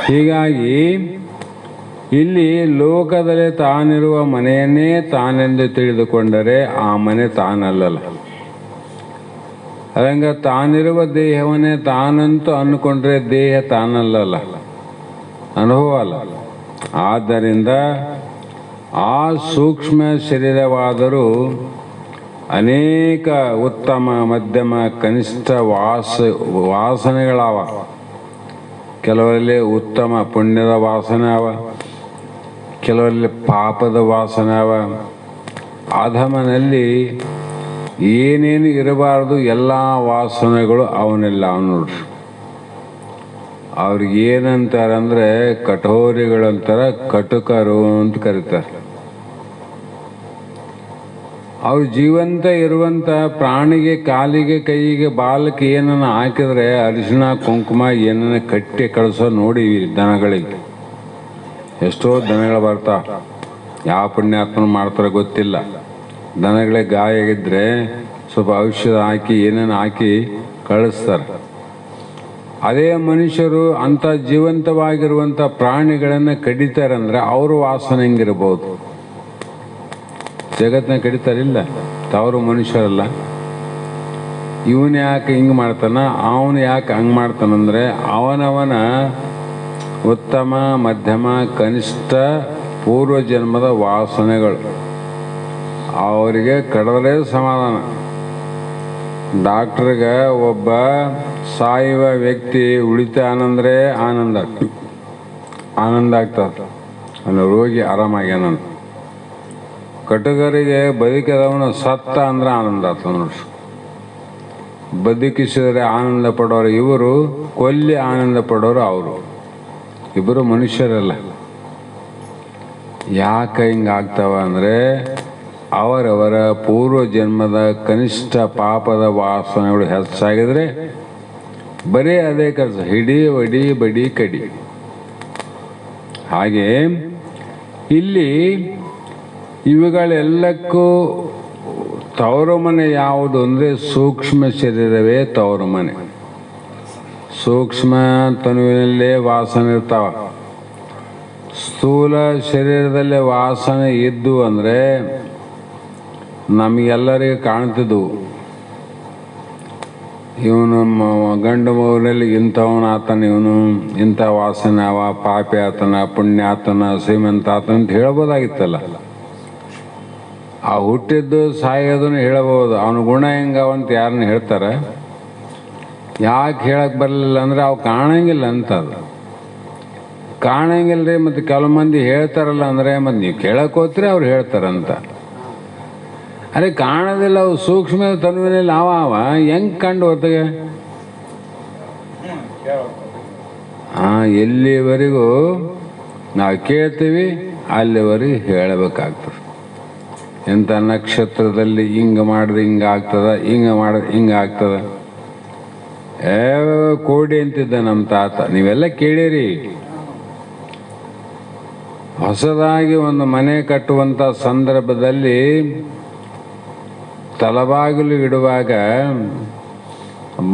Speaker 2: ಹೀಗಾಗಿ ಇಲ್ಲಿ ಲೋಕದಲ್ಲಿ ತಾನಿರುವ ಮನೆಯನ್ನೇ ತಾನೆಂದು ತಿಳಿದುಕೊಂಡರೆ ಆ ಮನೆ ತಾನಲ್ಲಲ್ಲ. ಅದಂಗ ತಾನಿರುವ ದೇಹವನ್ನೇ ತಾನಂತೂ ಅಂದುಕೊಂಡ್ರೆ ದೇಹ ತಾನಲ್ಲಲ್ಲ, ಅನುಭವ ಅಲ್ಲ. ಆದ್ದರಿಂದ ಆ ಸೂಕ್ಷ್ಮ ಶರೀರವಾದರೂ ಅನೇಕ ಉತ್ತಮ ಮಧ್ಯಮ ಕನಿಷ್ಠ ವಾಸನೆಗಳವ. ಕೆಲವರಲ್ಲಿ ಉತ್ತಮ ಪುಣ್ಯದ ವಾಸನೆ ಅವ, ಕೆಲವರಲ್ಲಿ ಪಾಪದ ವಾಸನೆ ಅವ. ಅಧಮನಲ್ಲಿ ಏನೇನು ಇರಬಾರ್ದು ಎಲ್ಲ ವಾಸನೆಗಳು ಅವನೆಲ್ಲ ನೋಡ್ರಿ. ಅವ್ರಿಗೆ ಏನಂತಾರಂದ್ರೆ ಕಠೋರಿಗಳಂತಾರ, ಕಟುಕರು ಅಂತ ಕರೀತಾರೆ. ಅವ್ರು ಜೀವಂತ ಇರುವಂಥ ಪ್ರಾಣಿಗೆ ಕಾಲಿಗೆ ಕೈಗೆ ಬಾಲಕ್ಕೆ ಏನನ್ನ ಹಾಕಿದ್ರೆ ಅರಿಶಿಣ ಕುಂಕುಮ ಏನನ್ನ ಕಟ್ಟಿ ಕಳಿಸೋ ನೋಡಿ ದನಗಳಿಗೆ. ಎಷ್ಟೋ ದನಗಳು ಬರ್ತಾವ, ಯಾವ ಪುಣ್ಯಾತ್ಮನ ಮಾಡ್ತಾರೋ ಗೊತ್ತಿಲ್ಲ. ದನಗಳಿಗೆ ಗಾಯ ಆಗಿದ್ರೆ ಸ್ವಲ್ಪ ಔಷಧ ಹಾಕಿ ಏನೇನು ಹಾಕಿ ಕಳಿಸ್ತಾರೆ. ಅದೇ ಮನುಷ್ಯರು ಅಂಥ ಜೀವಂತವಾಗಿರುವಂಥ ಪ್ರಾಣಿಗಳನ್ನು ಕಡಿತಾರಂದ್ರೆ ಅವ್ರ ವಾಸನೆ ಹೆಂಗಿರ್ಬೋದು? ಜಗತ್ತಿನ ಕಡಿತಾರಿಲ್ಲ, ತಾವರು ಮನುಷ್ಯರಲ್ಲ. ಇವನು ಯಾಕೆ ಹಿಂಗೆ ಮಾಡ್ತಾನ, ಅವನು ಯಾಕೆ ಹಂಗೆ ಮಾಡ್ತಾನಂದ್ರೆ ಅವನವನ ಉತ್ತಮ ಮಧ್ಯಮ ಕನಿಷ್ಠ ಪೂರ್ವ ಜನ್ಮದ ವಾಸನೆಗಳು ಅವರಿಗೆ ಕಡಿದ್ರೆ ಸಮಾಧಾನ. ಡಾಕ್ಟ್ರಿಗೆ ಒಬ್ಬ ಸಾಯುವ ವ್ಯಕ್ತಿ ಉಳಿತಾನಂದ್ರೆ ಆನಂದ ಆಗ್ತದೆ, ಅವನು ರೋಗಿ ಆರಾಮಾಗ್ಯಾನಂತ. ಕಟುಕರಿಗೆ ಬದುಕಿದವನು ಸತ್ತ ಅಂದ್ರೆ ಆನಂದ ಆಗ್ತದೆ ನೋಡ್ರಿ. ಬದುಕಿಸಿದರೆ ಆನಂದ ಪಡೋರು ಇವರು, ಕೊಲ್ಲಿ ಆನಂದ ಪಡೋರು ಅವರು. ಇಬ್ಬರು ಮನುಷ್ಯರಲ್ಲ. ಯಾಕೆ ಹಿಂಗಾಗ್ತವ ಅಂದರೆ ಅವರವರ ಪೂರ್ವ ಜನ್ಮದ ಕನಿಷ್ಠ ಪಾಪದ ವಾಸನೆಗಳು ಹೆಚ್ಚಾಗಿದ್ರೆ ಬರೀ ಅದೇ ಕೆಲಸ, ಹಿಡಿ ಒಡಿ ಬಡಿ ಕಡಿ. ಹಾಗೆ ಇಲ್ಲಿ ಇವುಗಳೆಲ್ಲಕ್ಕೂ ತವರು ಮನೆ ಯಾವುದು ಅಂದರೆ ಸೂಕ್ಷ್ಮ ಶರೀರವೇ ತವರು ಮನೆ. ಸೂಕ್ಷ್ಮ ತನುವಿನಲ್ಲೇ ವಾಸನೆ ಇರ್ತಾವ. ಸ್ಥೂಲ ಶರೀರದಲ್ಲೇ ವಾಸನೆ ಇದ್ದು ಅಂದರೆ ನಮಗೆಲ್ಲರಿಗೂ ಕಾಣ್ತಿದ್ವು. ಇವನು ಗಂಡು ಮಗುವಿನಲ್ಲಿ ಇಂಥವನು ಆತನ, ಇವನು ಇಂಥ ವಾಸನೆ ಅವ, ಪಾಪಿ ಆತನ, ಪುಣ್ಯ ಆತನ, ಶ್ರೀಮಂತ ಆತನ ಅಂತ ಹೇಳ್ಬೋದಾಗಿತ್ತಲ್ಲ. ಆ ಹುಟ್ಟಿದ್ದು ಸಾಯೋದನ್ನು ಹೇಳಬಹುದು. ಅವನ ಗುಣ ಹೆಂಗವಂತ ಯಾರನ್ನ ಹೇಳ್ತಾರೆ? ಯಾಕೆ ಹೇಳಕ್ಕೆ ಬರಲಿಲ್ಲ ಅಂದರೆ ಅವು ಕಾಣಂಗಿಲ್ಲ ಅಂತ. ಅದು ಕಾಣಂಗಿಲ್ಲ ರೀ. ಮತ್ತು ಕೆಲವು ಮಂದಿ ಹೇಳ್ತಾರಲ್ಲ ಅಂದರೆ ಮತ್ತು ನೀವು ಕೇಳಕ್ಕೆ ಹೋಗ್ತೀರಿ ಅವ್ರು ಹೇಳ್ತಾರಂತ. ಅರೆ ಕಾಣೋದಿಲ್ಲ, ಅವು ಸೂಕ್ಷ್ಮ ತನುವಿನಲ್ಲಿ ಅವ ಹೆಂಗೆ ಕಂಡು ಹೊತ್ತಿಗೆ ಎಲ್ಲಿವರೆಗೂ ನಾವು ಕೇಳ್ತೀವಿ ಅಲ್ಲಿವರೆಗೂ ಹೇಳಬೇಕಾಗ್ತದೆ. ಎಂಥ ನಕ್ಷತ್ರದಲ್ಲಿ ಹಿಂಗೆ ಮಾಡಿದ್ರೆ ಹಿಂಗೆ ಆಗ್ತದ, ಹಿಂಗೆ ಮಾಡಿದ್ರೆ ಹಿಂಗೆ ಆಗ್ತದ. ಕೋಡಿ ಅಂತಿದ್ದ ನಮ್ಮ ತಾತ, ನೀವೆಲ್ಲ ಕೇಳಿರಿ. ಹೊಸದಾಗಿ ಒಂದು ಮನೆ ಕಟ್ಟುವಂಥ ಸಂದರ್ಭದಲ್ಲಿ ತಲಬಾಗಿಲು ಇಡುವಾಗ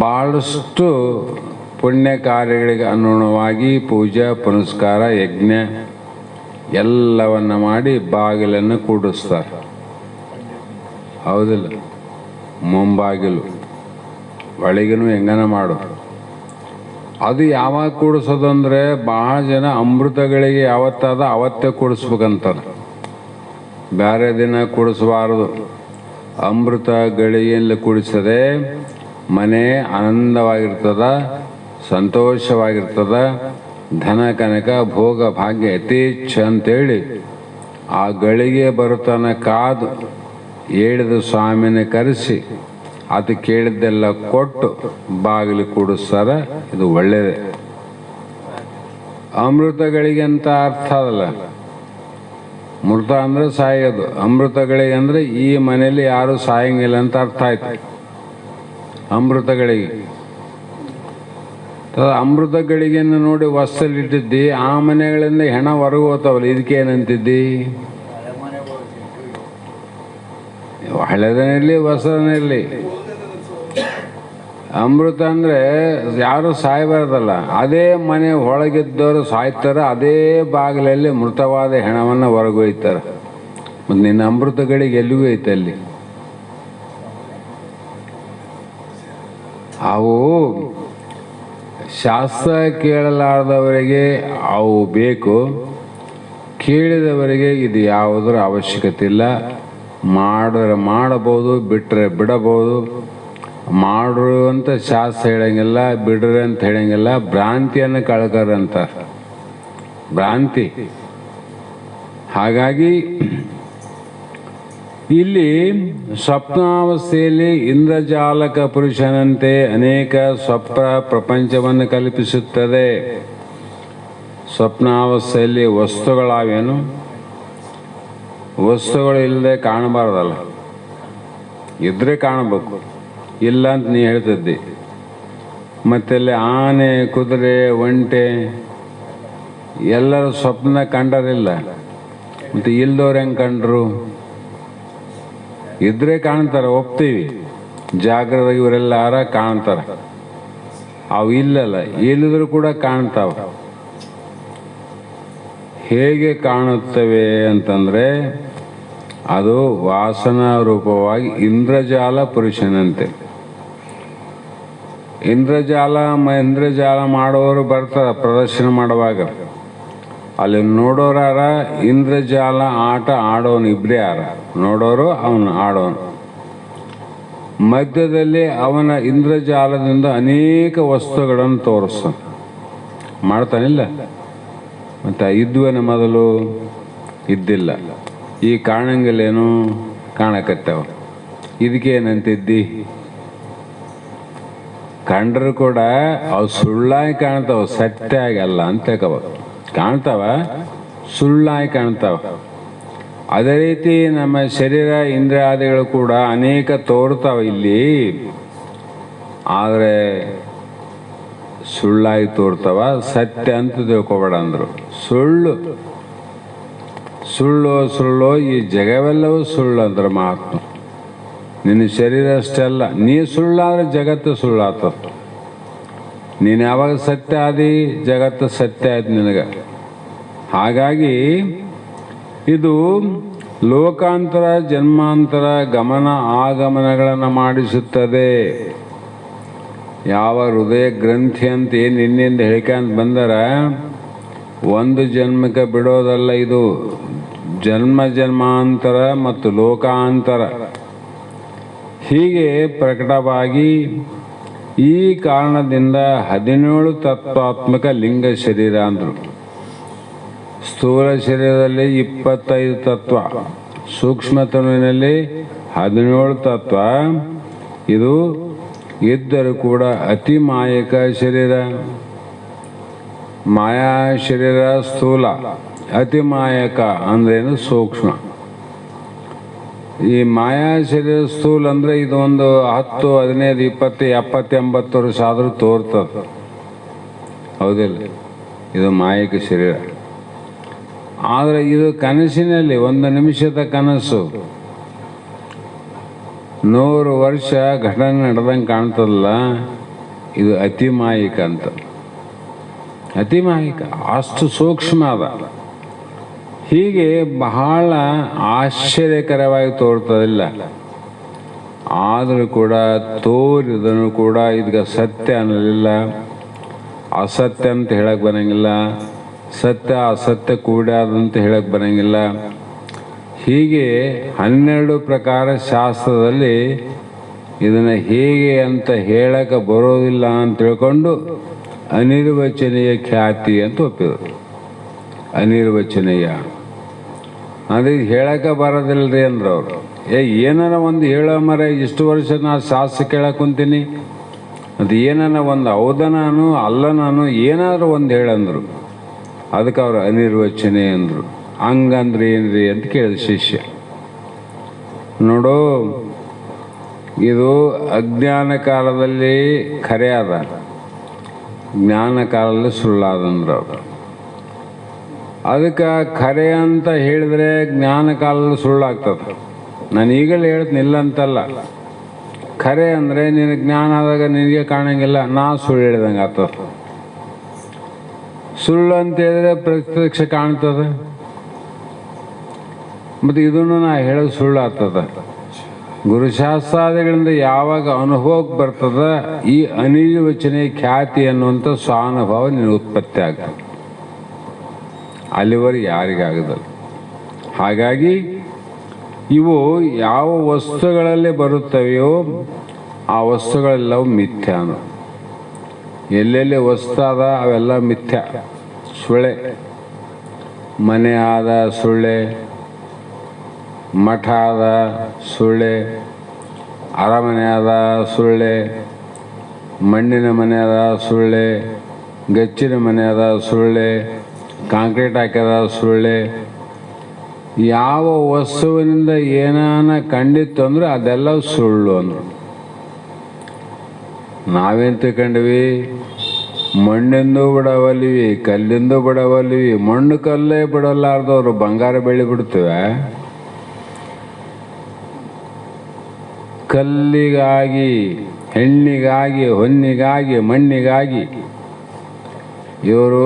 Speaker 2: ಭಾಳಷ್ಟು ಪುಣ್ಯ ಕಾರ್ಯಗಳಿಗೆ ಅನುಗುಣವಾಗಿ ಪೂಜಾ ಪುನಸ್ಕಾರ ಯಜ್ಞ ಎಲ್ಲವನ್ನ ಮಾಡಿ ಬಾಗಿಲನ್ನು ಕೂಡಿಸ್ತಾರೆ. ಹೌದಿಲ್ಲ? ಮುಂಬಾಗಿಲು ಒಳಗಿನೂ ಹೆಂಗನ ಮಾಡು. ಅದು ಯಾವಾಗ ಕೂಡಿಸೋದು ಅಂದರೆ ಭಾಳ ಜನ ಅಮೃತಗಳಿಗೆ ಯಾವತ್ತಾದ ಅವತ್ತೇ ಕೂಡಿಸ್ಬೇಕಂತಾರೆ, ಬೇರೆ ದಿನ ಕೂಡಿಸಬಾರದು. ಅಮೃತ ಗಳಿಗೆಯಲ್ಲಿ ಕೂಡಿಸದೆ ಮನೆ ಆನಂದವಾಗಿರ್ತದ, ಸಂತೋಷವಾಗಿರ್ತದ, ಧನ ಕನಕ ಭೋಗ ಭಾಗ್ಯ ಯಥೇಚ್ಛ ಅಂತೇಳಿ ಆ ಗಳಿಗೆ ಬರುತ್ತಾನ ಕಾದು ಹೇಳಿದ ಸ್ವಾಮಿನ ಕರೆಸಿ ಅದು ಕೇಳಿದ್ದೆಲ್ಲ ಕೊಟ್ಟು ಬಾಗಿಲು ಕೂಡಿಸ್ತಾರ. ಇದು ಒಳ್ಳೆಯದೇ. ಅಮೃತಗಳಿಗೆ ಅಂತ ಅರ್ಥ ಅದಲ್ಲ. ಮೃತ ಅಂದರೆ ಸಾಯೋದು, ಅಮೃತಗಳಿಗೆ ಅಂದರೆ ಈ ಮನೆಯಲ್ಲಿ ಯಾರು ಸಾಯಂಗಿಲ್ಲ ಅಂತ ಅರ್ಥ ಆಯ್ತು. ಅಮೃತಗಳಿಗೆ ಅಮೃತಗಳಿಗೆಯನ್ನು ನೋಡಿ ವಸ್ತಲಿಟ್ಟಿದ್ದಿ, ಆ ಮನೆಗಳಿಂದ ಹೆಣ ಹೊರಗೆ ಹೋಗ್ತಾವಲ್ಲ, ಇದಕ್ಕೇನಂತಿದ್ದಿ? ಹಳೆದನಿರಲಿ ಹೊಸದನಿರಲಿ ಅಮೃತ ಅಂದರೆ ಯಾರು ಸಾಯಬಾರ್ದಲ್ಲ, ಅದೇ ಮನೆ ಒಳಗಿದ್ದವರು ಸಾಯ್ತಾರೆ, ಅದೇ ಬಾಗಿಲಲ್ಲಿ ಮೃತವಾದ ಹೆಣವನ್ನು ಹೊರಗೊಯ್ತಾರೆ. ಮತ್ತು ನಿನ್ನ ಅಮೃತಗಳಿಗೆ ಎಲ್ಲಿಗೂ ಐತೆ ಅಲ್ಲಿ. ಅವು ಶಾಸ್ತ್ರ ಕೇಳಲಾರದವರಿಗೆ ಅವು ಬೇಕು, ಕೇಳಿದವರಿಗೆ ಇದು ಯಾವುದರ ಅವಶ್ಯಕತೆ ಇಲ್ಲ. ಮಾಡಿದ್ರೆ ಮಾಡಬಹುದು, ಬಿಟ್ಟರೆ ಬಿಡಬಹುದು. ಮಾಡ್ರು ಅಂತ ಶಾಸ್ತ್ರ ಹೇಳಂಗಿಲ್ಲ, ಬಿಡ್ರಿ ಅಂತ ಹೇಳಂಗಿಲ್ಲ. ಭ್ರಾಂತಿಯನ್ನು ಕಳ್ಕರಂತ ಭ್ರಾಂತಿ. ಹಾಗಾಗಿ ಇಲ್ಲಿ ಸ್ವಪ್ನಾವಸ್ಥೆಯಲ್ಲಿ ಇಂದ್ರಜಾಲಕ ಪುರುಷನಂತೆ ಅನೇಕ ಸ್ವಪ್ನ ಪ್ರಪಂಚವನ್ನು ಕಲ್ಪಿಸುತ್ತದೆ. ಸ್ವಪ್ನಾವಸ್ಥೆಯಲ್ಲಿ ವಸ್ತುಗಳಾವೇನು? ವಸ್ತುಗಳು ಇಲ್ಲದೆ ಕಾಣಬಾರ್ದಲ್ಲ, ಇದ್ರೆ ಕಾಣಬೇಕು. ಇಲ್ಲ ಅಂತ ನೀ ಹೇಳ್ತಿದ್ದಿ. ಮತ್ತೆಲ್ಲಿ ಆನೆ, ಕುದುರೆ, ಒಂಟೆ ಎಲ್ಲರೂ ಸ್ವಪ್ನ ಕಂಡರಿಲ್ಲ, ಮತ್ತು ಇಲ್ದವ್ರು ಹೆಂಗೆ ಕಂಡ್ರು? ಇದ್ರೆ ಕಾಣ್ತಾರೆ, ಒಪ್ತೀವಿ. ಜಾಗ್ರದಾಗ ಇವರೆಲ್ಲಾರ ಕಾಣ್ತಾರೆ. ಅವು ಇಲ್ಲಲ್ಲ, ಇಲ್ಲಿದ್ರು ಕೂಡ ಕಾಣ್ತಾವ. ಹೇಗೆ ಕಾಣುತ್ತವೆ ಅಂತಂದರೆ ಅದು ವಾಸನಾ ರೂಪವಾಗಿ ಇಂದ್ರಜಾಲ ಪುರುಷನಂತೆ. ಇಂದ್ರಜಾಲ ಮಾಡೋರು ಬರ್ತಾರೆ ಪ್ರದರ್ಶನ ಮಾಡುವಾಗ. ಅಲ್ಲಿ ನೋಡೋರಾರ ಇಂದ್ರಜಾಲ ಆಟ ಆಡೋನು ಇಬ್ಬರೇ ಯಾರ, ನೋಡೋರು ಅವನು ಆಡೋನು. ಮಧ್ಯದಲ್ಲಿ ಅವನ ಇಂದ್ರಜಾಲದಿಂದ ಅನೇಕ ವಸ್ತುಗಳನ್ನು ತೋರಿಸ್ತಾನೆ, ಮಾಡ್ತಾನಿಲ್ಲ. ಮತ್ತು ಇದ್ವೇನ ಮೊದಲು? ಇದ್ದಿಲ್ಲ. ಈ ಕಾಣಂಗಿಲ್ಲೇನು? ಕಾಣಕತ್ತವ. ಇದಕ್ಕೇನಂತಿದ್ದಿ? ಕಂಡ್ರು ಕೂಡ ಅವು ಸುಳ್ಳಾಗಿ ಕಾಣ್ತಾವ, ಸತ್ಯ ಆಗಲ್ಲ ಅಂತ ಕಾಣ್ತಾವ, ಸುಳ್ಳಾಗಿ ಕಾಣ್ತಾವ. ಅದೇ ರೀತಿ ನಮ್ಮ ಶರೀರ ಇಂದ್ರಿಯಾದಿಗಳು ಕೂಡ ಅನೇಕ ತೋರ್ತಾವ ಇಲ್ಲಿ, ಆದರೆ ಸುಳ್ಳಾಗಿ ತೋರ್ತಾವ, ಸತ್ಯ ಅಂತ ತಿಳ್ಕೊಬೇಡ ಅಂದರು. ಸುಳ್ಳು ಸುಳ್ಳು ಸುಳ್ಳು ಈ ಜಗವೆಲ್ಲವೂ ಸುಳ್ಳು ಅಂದ್ರೆ ಮಹಾತ್ಮ. ನಿನ್ನ ಶರೀರ ಅಷ್ಟೆಲ್ಲ, ನೀ ಸುಳ್ಳಾದ್ರೆ ಜಗತ್ತು ಸುಳ್ಳಾಗ್ತದ. ನೀನು ಯಾವಾಗ ಸತ್ಯ ಆದಿ, ಜಗತ್ತು ಸತ್ಯ ಆಯ್ತು ನಿನಗೆ. ಹಾಗಾಗಿ ಇದು ಲೋಕಾಂತರ ಜನ್ಮಾಂತರ ಗಮನ ಆಗಮನಗಳನ್ನು ಮಾಡಿಸುತ್ತದೆ. ಯಾವ ಹೃದಯ ಗ್ರಂಥಿ ಅಂತ ಏನು ನಿನ್ನಿಂದ ಹೇಳ್ಕೊಂತ ಬಂದರ ಒಂದು ಜನ್ಮಕ್ಕೆ ಬಿಡೋದಲ್ಲ, ಇದು ಜನ್ಮ ಜನ್ಮಾಂತರ ಮತ್ತು ಲೋಕಾಂತರ ಹೀಗೆ ಪ್ರಕಟವಾಗಿ ಈ ಕಾರಣದಿಂದ 17 ತತ್ವಾತ್ಮಕ ಲಿಂಗ ಶರೀರ ಅಂದರು. ಸ್ಥೂಲ ಶರೀರದಲ್ಲಿ 25 ತತ್ವ, ಸೂಕ್ಷ್ಮ ತನುವಿನಲ್ಲಿ 17 ತತ್ವ. ಇದು ಇದ್ದರೂ ಕೂಡ ಅತಿ ಮಾಯಕ ಶರೀರ. ಮಾಯಾ ಶರೀರ ಸ್ಥೂಲ, ಅತಿ ಮಾಯಕ ಅಂದ್ರೇನು? ಸೂಕ್ಷ್ಮ. ಈ ಮಾಯಾ ಶರೀರ ಸ್ಥೂಲ ಅಂದರೆ ಇದು ಒಂದು 10, 15, 20, 70, 80 ವರ್ಷ ಆದರೂ ತೋರ್ತದೆ, ಹೌದಿಲ್ಲ? ಇದು ಮಾಯಕ ಶರೀರ. ಆದರೆ ಇದು ಕನಸಿನಲ್ಲಿ 1 ನಿಮಿಷದ ಕನಸು, 100 ವರ್ಷ ಘಟನೆ ನಡೆದಂಗೆ ಕಾಣ್ತದಲ್ಲ, ಇದು ಅತಿ ಮಾಯಿಕ ಅಂತ. ಅತಿ ಮಾಯಿಕ, ಅಷ್ಟು ಸೂಕ್ಷ್ಮ ಅದ. ಹೀಗೆ ಬಹಳ ಆಶ್ಚರ್ಯಕರವಾಗಿ ತೋರ್ತದಿಲ್ಲ. ಆದರೂ ಕೂಡ ತೋರಿದನು ಕೂಡ ಇದಕ್ಕೆ ಸತ್ಯ ಅನ್ನಲಿಲ್ಲ, ಅಸತ್ಯ ಅಂತ ಹೇಳಕ್ಕೆ ಬರೋಂಗಿಲ್ಲ, ಸತ್ಯ ಅಸತ್ಯ ಕೂಡ್ಯಾದಂತ ಹೇಳಕ್ಕೆ ಬರೋಂಗಿಲ್ಲ. ಹೀಗೆ 12 ಪ್ರಕಾರ ಶಾಸ್ತ್ರದಲ್ಲಿ ಇದನ್ನು ಹೇಗೆ ಅಂತ ಹೇಳಕ್ಕೆ ಬರೋದಿಲ್ಲ ಅಂತ ತಿಳ್ಕೊಂಡು ಅನಿರ್ವಚನೀಯ ಖ್ಯಾತಿ ಅಂತ ಒಪ್ಪಿದರು. ಅನಿರ್ವಚನೀಯ ಅಂದರೆ ಹೇಳಕ್ಕೆ ಬರೋದಿಲ್ಲರಿ ಅಂದ್ರೆ ಅವರು. ಏನಾರ ಒಂದು ಹೇಳೋ ಮರ, ಇಷ್ಟು ವರ್ಷ ನಾನು ಶಾಸ್ತ್ರ ಕೇಳಕ್ಕೆ ಕುಂತೀನಿ, ಅದು ಏನಾರ ಒಂದು ಹೌದ ನಾನು ಅಲ್ಲ ನಾನು ಏನಾದರೂ ಒಂದು ಹೇಳಂದ್ರು, ಅದಕ್ಕೆ ಅವರು ಅನಿರ್ವಚನೆ ಅಂದರು. ಹಂಗಂದ್ರೆ ಏನ್ರಿ ಅಂತ ಕೇಳಿದ ಶಿಷ್ಯ. ನೋಡು, ಇದು ಅಜ್ಞಾನ ಕಾಲದಲ್ಲಿ ಖರೆ ಅದ, ಜ್ಞಾನ ಕಾಲದಲ್ಲಿ ಸುಳ್ಳಾದಂದ್ರು ಅವರು. ಅದಕ್ಕೆ ಖರೆ ಅಂತ ಹೇಳಿದ್ರೆ ಜ್ಞಾನ ಕಾಲದಲ್ಲಿ ಸುಳ್ಳಾಗ್ತದೆ. ನಾನು ಈಗಲೇ ಹೇಳ್ತೀನಿ, ಇಲ್ಲ ಅಂತಲ್ಲ. ಖರೆ ಅಂದರೆ ನಿನಗೆ ಜ್ಞಾನ ಆದಾಗ ನಿನಗೆ ಕಾಣಂಗಿಲ್ಲ, ನಾ ಸುಳ್ಳು ಹೇಳಿದಂಗೆ ಆಗ್ತದೆ. ಸುಳ್ಳು ಅಂತ ಹೇಳಿದ್ರೆ ಪ್ರತ್ಯಕ್ಷ ಕಾಣ್ತದೆ, ಮತ್ತು ಇದನ್ನು ನಾ ಹೇಳೋದು ಸುಳ್ಳು ಆಗ್ತದೆ. ಗುರುಶಾಸ್ತ್ರಾದಿಗಳಿಂದ ಯಾವಾಗ ಅನುಭವಕ್ಕೆ ಬರ್ತದ ಈ ಅನಿರ್ವಚನೆ ಖ್ಯಾತಿ ಅನ್ನುವಂಥ ಸ್ವಾನುಭವ ನಿನ್ನ ಉತ್ಪತ್ತಿ ಆಗ್ತದೆ. ಅಲ್ಲಿವರೆಗೆ ಯಾರಿಗಾಗದಲ್ಲ. ಹಾಗಾಗಿ ಇವು ಯಾವ ವಸ್ತುಗಳಲ್ಲಿ ಬರುತ್ತವೆಯೋ ಆ ವಸ್ತುಗಳೆಲ್ಲವೂ ಮಿಥ್ಯಾನು. ಎಲ್ಲೆಲ್ಲಿ ವಸ್ತು ಅದ ಅವೆಲ್ಲ ಮಿಥ್ಯ, ಸುಳ್ಳೆ. ಮನೆ ಆದ ಸುಳ್ಳೆ, ಮಠ ಆದ ಸುಳ್ಳೆ, ಅರಮನೆ ಆದ ಸುಳ್ಳೆ, ಮಣ್ಣಿನ ಮನೆ ಅದ ಸುಳ್ಳೆ, ಗಚ್ಚಿನ ಮನೆ ಅದ ಸುಳ್ಳೆ, ಕಾಂಕ್ರೀಟ್ ಹಾಕ್ಯದ ಸುಳ್ಳೆ. ಯಾವ ವಸ್ತುವಿನಿಂದ ಏನಾನ ಕಂಡಿತ್ತು ಅಂದ್ರೆ ಅದೆಲ್ಲ ಸುಳ್ಳು ಅಂದರು. ನಾವೇನು ತಿಳ್ಕೊಂಡ್ವಿ, ಮಣ್ಣಿಂದು ಬಿಡವಲ್ಲಿವಿ, ಕಲ್ಲಿಂದು ಬಿಡವಲ್ಲಿವಿ. ಮಣ್ಣು ಕಲ್ಲೇ ಬಿಡಲಾರ್ದವ್ರು ಬಂಗಾರ ಬೆಳ್ಳಿ ಬಿಡ್ತೇವೆ. ಕಲ್ಲಿಗಾಗಿ, ಹೆಣ್ಣಿಗಾಗಿ, ಹೊನ್ನಿಗಾಗಿ, ಮಣ್ಣಿಗಾಗಿ ಇವರು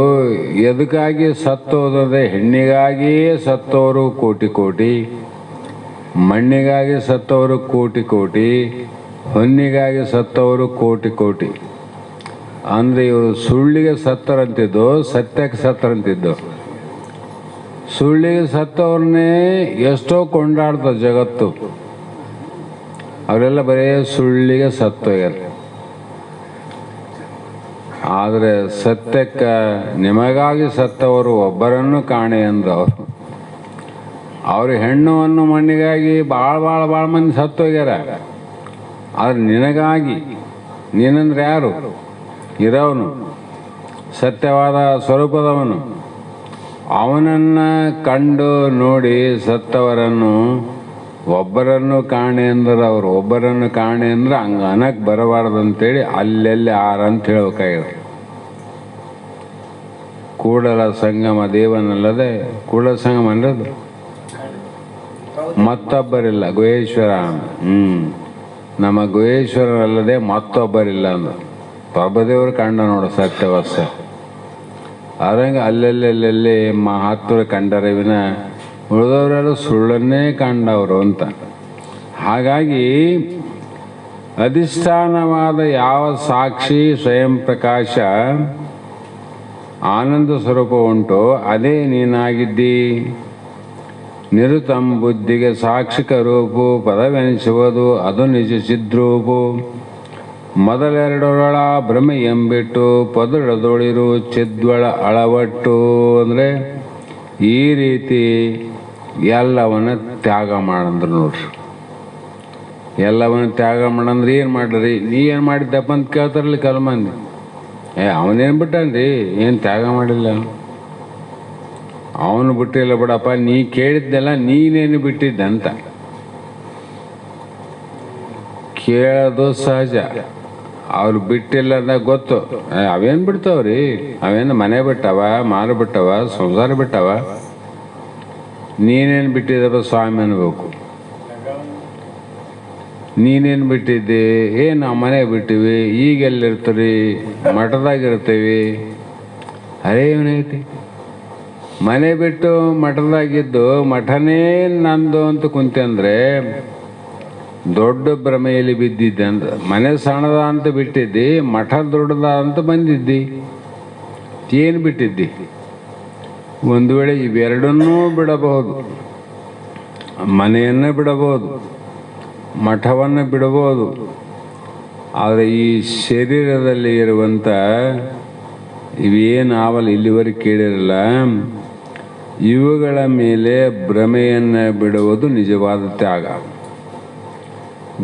Speaker 2: ಎದಕ್ಕಾಗಿ ಸತ್ತೋದದೆ? ಹೆಣ್ಣಿಗಾಗಿಯೇ ಸತ್ತವರು ಕೋಟಿ ಕೋಟಿ, ಮಣ್ಣಿಗಾಗಿ ಸತ್ತವರು ಕೋಟಿ ಕೋಟಿ, ಹೊನ್ನಿಗಾಗಿ ಸತ್ತವರು ಕೋಟಿ ಕೋಟಿ. ಅಂದರೆ ಇವರು ಸುಳ್ಳಿಗೆ ಸತ್ತರಂತಿದ್ದು, ಸತ್ಯಕ್ಕೆ ಸತ್ತರಂತಿದ್ದು. ಸುಳ್ಳಿಗೆ ಸತ್ತವ್ರನ್ನೇ ಎಷ್ಟೋ ಕೊಂಡಾಡ್ತದೆ ಜಗತ್ತು. ಅವರೆಲ್ಲ ಬರೀ ಸುಳ್ಳಿಗೆ ಸತ್ತೋಗ್ಯಾರ. ಆದರೆ ಸತ್ಯಕ್ಕೆ ನಿಮಗಾಗಿ ಸತ್ತವರು ಒಬ್ಬರನ್ನು ಕಾಣೆ ಅಂದ್ರು ಅವರು. ಅವ್ರ ಹೆಣ್ಣುವನ್ನು ಮಣ್ಣಿಗಾಗಿ ಭಾಳ ಮಂದಿ ಸತ್ತೋಗ್ಯಾರ. ಆದರೆ ನಿನಗಾಗಿ, ನೀನಂದ್ರೆ ಯಾರು? ಇರೋವನು, ಸತ್ಯವಾದ ಸ್ವರೂಪದವನು. ಅವನನ್ನು ಕಂಡು ನೋಡಿ ಸತ್ತವರನ್ನು ಒಬ್ಬರನ್ನು ಕಾಣೆ ಅಂದ್ರೆ ಅವರು ಒಬ್ಬರನ್ನು ಕಾಣೆ ಅಂದ್ರೆ ಹಂಗೆ ಅನ್ನಕ್ಕೆ ಬರಬಾರ್ದಂತೇಳಿ ಅಲ್ಲೆಲ್ಲಿ ಆರಂತ ಹೇಳ್ಬೇಕಾಗಿದೆ. ಕೂಡಲ ಸಂಗಮ ದೇವನಲ್ಲದೆ, ಕೂಡಲ ಸಂಗಮ ಅನ್ನೋದು ಮತ್ತೊಬ್ಬರಿಲ್ಲ, ಗುಹೇಶ್ವರ. ನಮ್ಮ ಗುಹೇಶ್ವರಲ್ಲದೆ ಮತ್ತೊಬ್ಬರಿಲ್ಲ ಅಂದ ಪ್ರಭುದೇವರು ಕಂಡ ನೋಡು ಸತ್ಯವಸ್ಸ. ಅದಂಗೆ ಅಲ್ಲೆಲ್ಲೆಲ್ಲೆಲ್ಲಿ ಮಹಾತ್ಮರು ಕಂಡರವಿನ ಉಳಿದವರೆಲ್ಲ ಸುಳ್ಳನ್ನೇ ಕಂಡವರು ಅಂತ. ಹಾಗಾಗಿ ಅಧಿಷ್ಠಾನವಾದ ಯಾವ ಸಾಕ್ಷಿ ಸ್ವಯಂ ಪ್ರಕಾಶ ಆನಂದ ಸ್ವರೂಪ ಉಂಟೋ ಅದೇ ನೀನಾಗಿದ್ದಿ. ನಿರುತಂ ಬುದ್ಧಿಗೆ ಸಾಕ್ಷಿಕ ರೂಪು ಪದವೆನಿಸುವುದು ಅದು ನಿಜ ಚಿದ್ರೂಪು. ಮೊದಲೆರಡೊಳ ಭ್ರಮೆ ಎಂಬಿಟ್ಟು ಪದಳದೊಳಿರು ಚಿದ್ವಳ ಅಳವಟ್ಟು. ಅಂದರೆ ಈ ರೀತಿ ಎಲ್ಲವನ್ನ ತ್ಯಾಗ ಮಾಡಂದ್ರು ನೋಡ್ರಿ. ಎಲ್ಲವನ್ನ ತ್ಯಾಗ ಮಾಡಂದ್ರೆ ಏನು ಮಾಡ್ರಿ? ನೀ ಏನು ಮಾಡಿದ್ದಪ್ಪ ಅಂತ ಕೇಳ್ತಾರಲ್ಲಿ ಕೆಲವು ಮಂದಿ. ಅವನೇನು ಬಿಟ್ಟನ್ರಿ, ಏನು ತ್ಯಾಗ ಮಾಡಿಲ್ಲ, ಅವನು ಬಿಟ್ಟಿಲ್ಲ ಬಿಡಪ್ಪ, ನೀ ಕೇಳಿದ್ದೆಲ್ಲ ನೀನೇನು ಬಿಟ್ಟಿದ್ದಂತ ಕೇಳೋದು ಸಹಜ. ಅವ್ರು ಬಿಟ್ಟಿಲ್ಲ ಅಂದಾಗ ಗೊತ್ತು. ಅವೇನು ಬಿಡ್ತಾವ್ರಿ? ಅವೇನು ಮನೆ ಬಿಟ್ಟವ, ಮಾರು ಬಿಟ್ಟವ, ಸಂಸಾರ ಬಿಟ್ಟವ. ನೀನೇನು ಬಿಟ್ಟಿದ್ದಪ್ಪ ಸ್ವಾಮಿ ಅನ್ಬೇಕು. ನೀನೇನು ಬಿಟ್ಟಿದ್ದಿ? ನಾವು ಮನೆ ಬಿಟ್ಟಿವಿ, ಈಗೆಲ್ಲಿರ್ತೀರಿ? ಮಠದಾಗಿರ್ತೀವಿ. ಅರೇ ಏನೈತಿ? ಮನೆ ಬಿಟ್ಟು ಮಠದಾಗಿದ್ದು ಮಠನೇ ನಂದು ಅಂತ ಕುಂತೆ ಅಂದರೆ ದೊಡ್ಡ ಭ್ರಮೆಯಲ್ಲಿ ಬಿದ್ದಿದ್ದೆ ಅಂತ. ಮನೆ ಸಣ್ಣದ ಅಂತ ಬಿಟ್ಟಿದ್ದಿ, ಮಠ ದೊಡ್ಡದ ಅಂತ ಬಂದಿದ್ದಿ. ಏನು ಬಿಟ್ಟಿದ್ದಿ? ಒಂದು ವೇಳೆ ಇವೆರಡನ್ನೂ ಬಿಡಬಹುದು. ಮನೆಯನ್ನು ಬಿಡಬಹುದು, ಮಠವನ್ನು ಬಿಡಬಹುದು. ಆದರೆ ಈ ಶರೀರದಲ್ಲಿ ಇರುವಂಥ ಇವೇನು ಆವಲ್ಲ ಇಲ್ಲಿವರೆಗೆ ಕೇಳಿರಲ್ಲ, ಇವುಗಳ ಮೇಲೆ ಭ್ರಮೆಯನ್ನು ಬಿಡುವುದು ನಿಜವಾದ ತ್ಯಾಗ.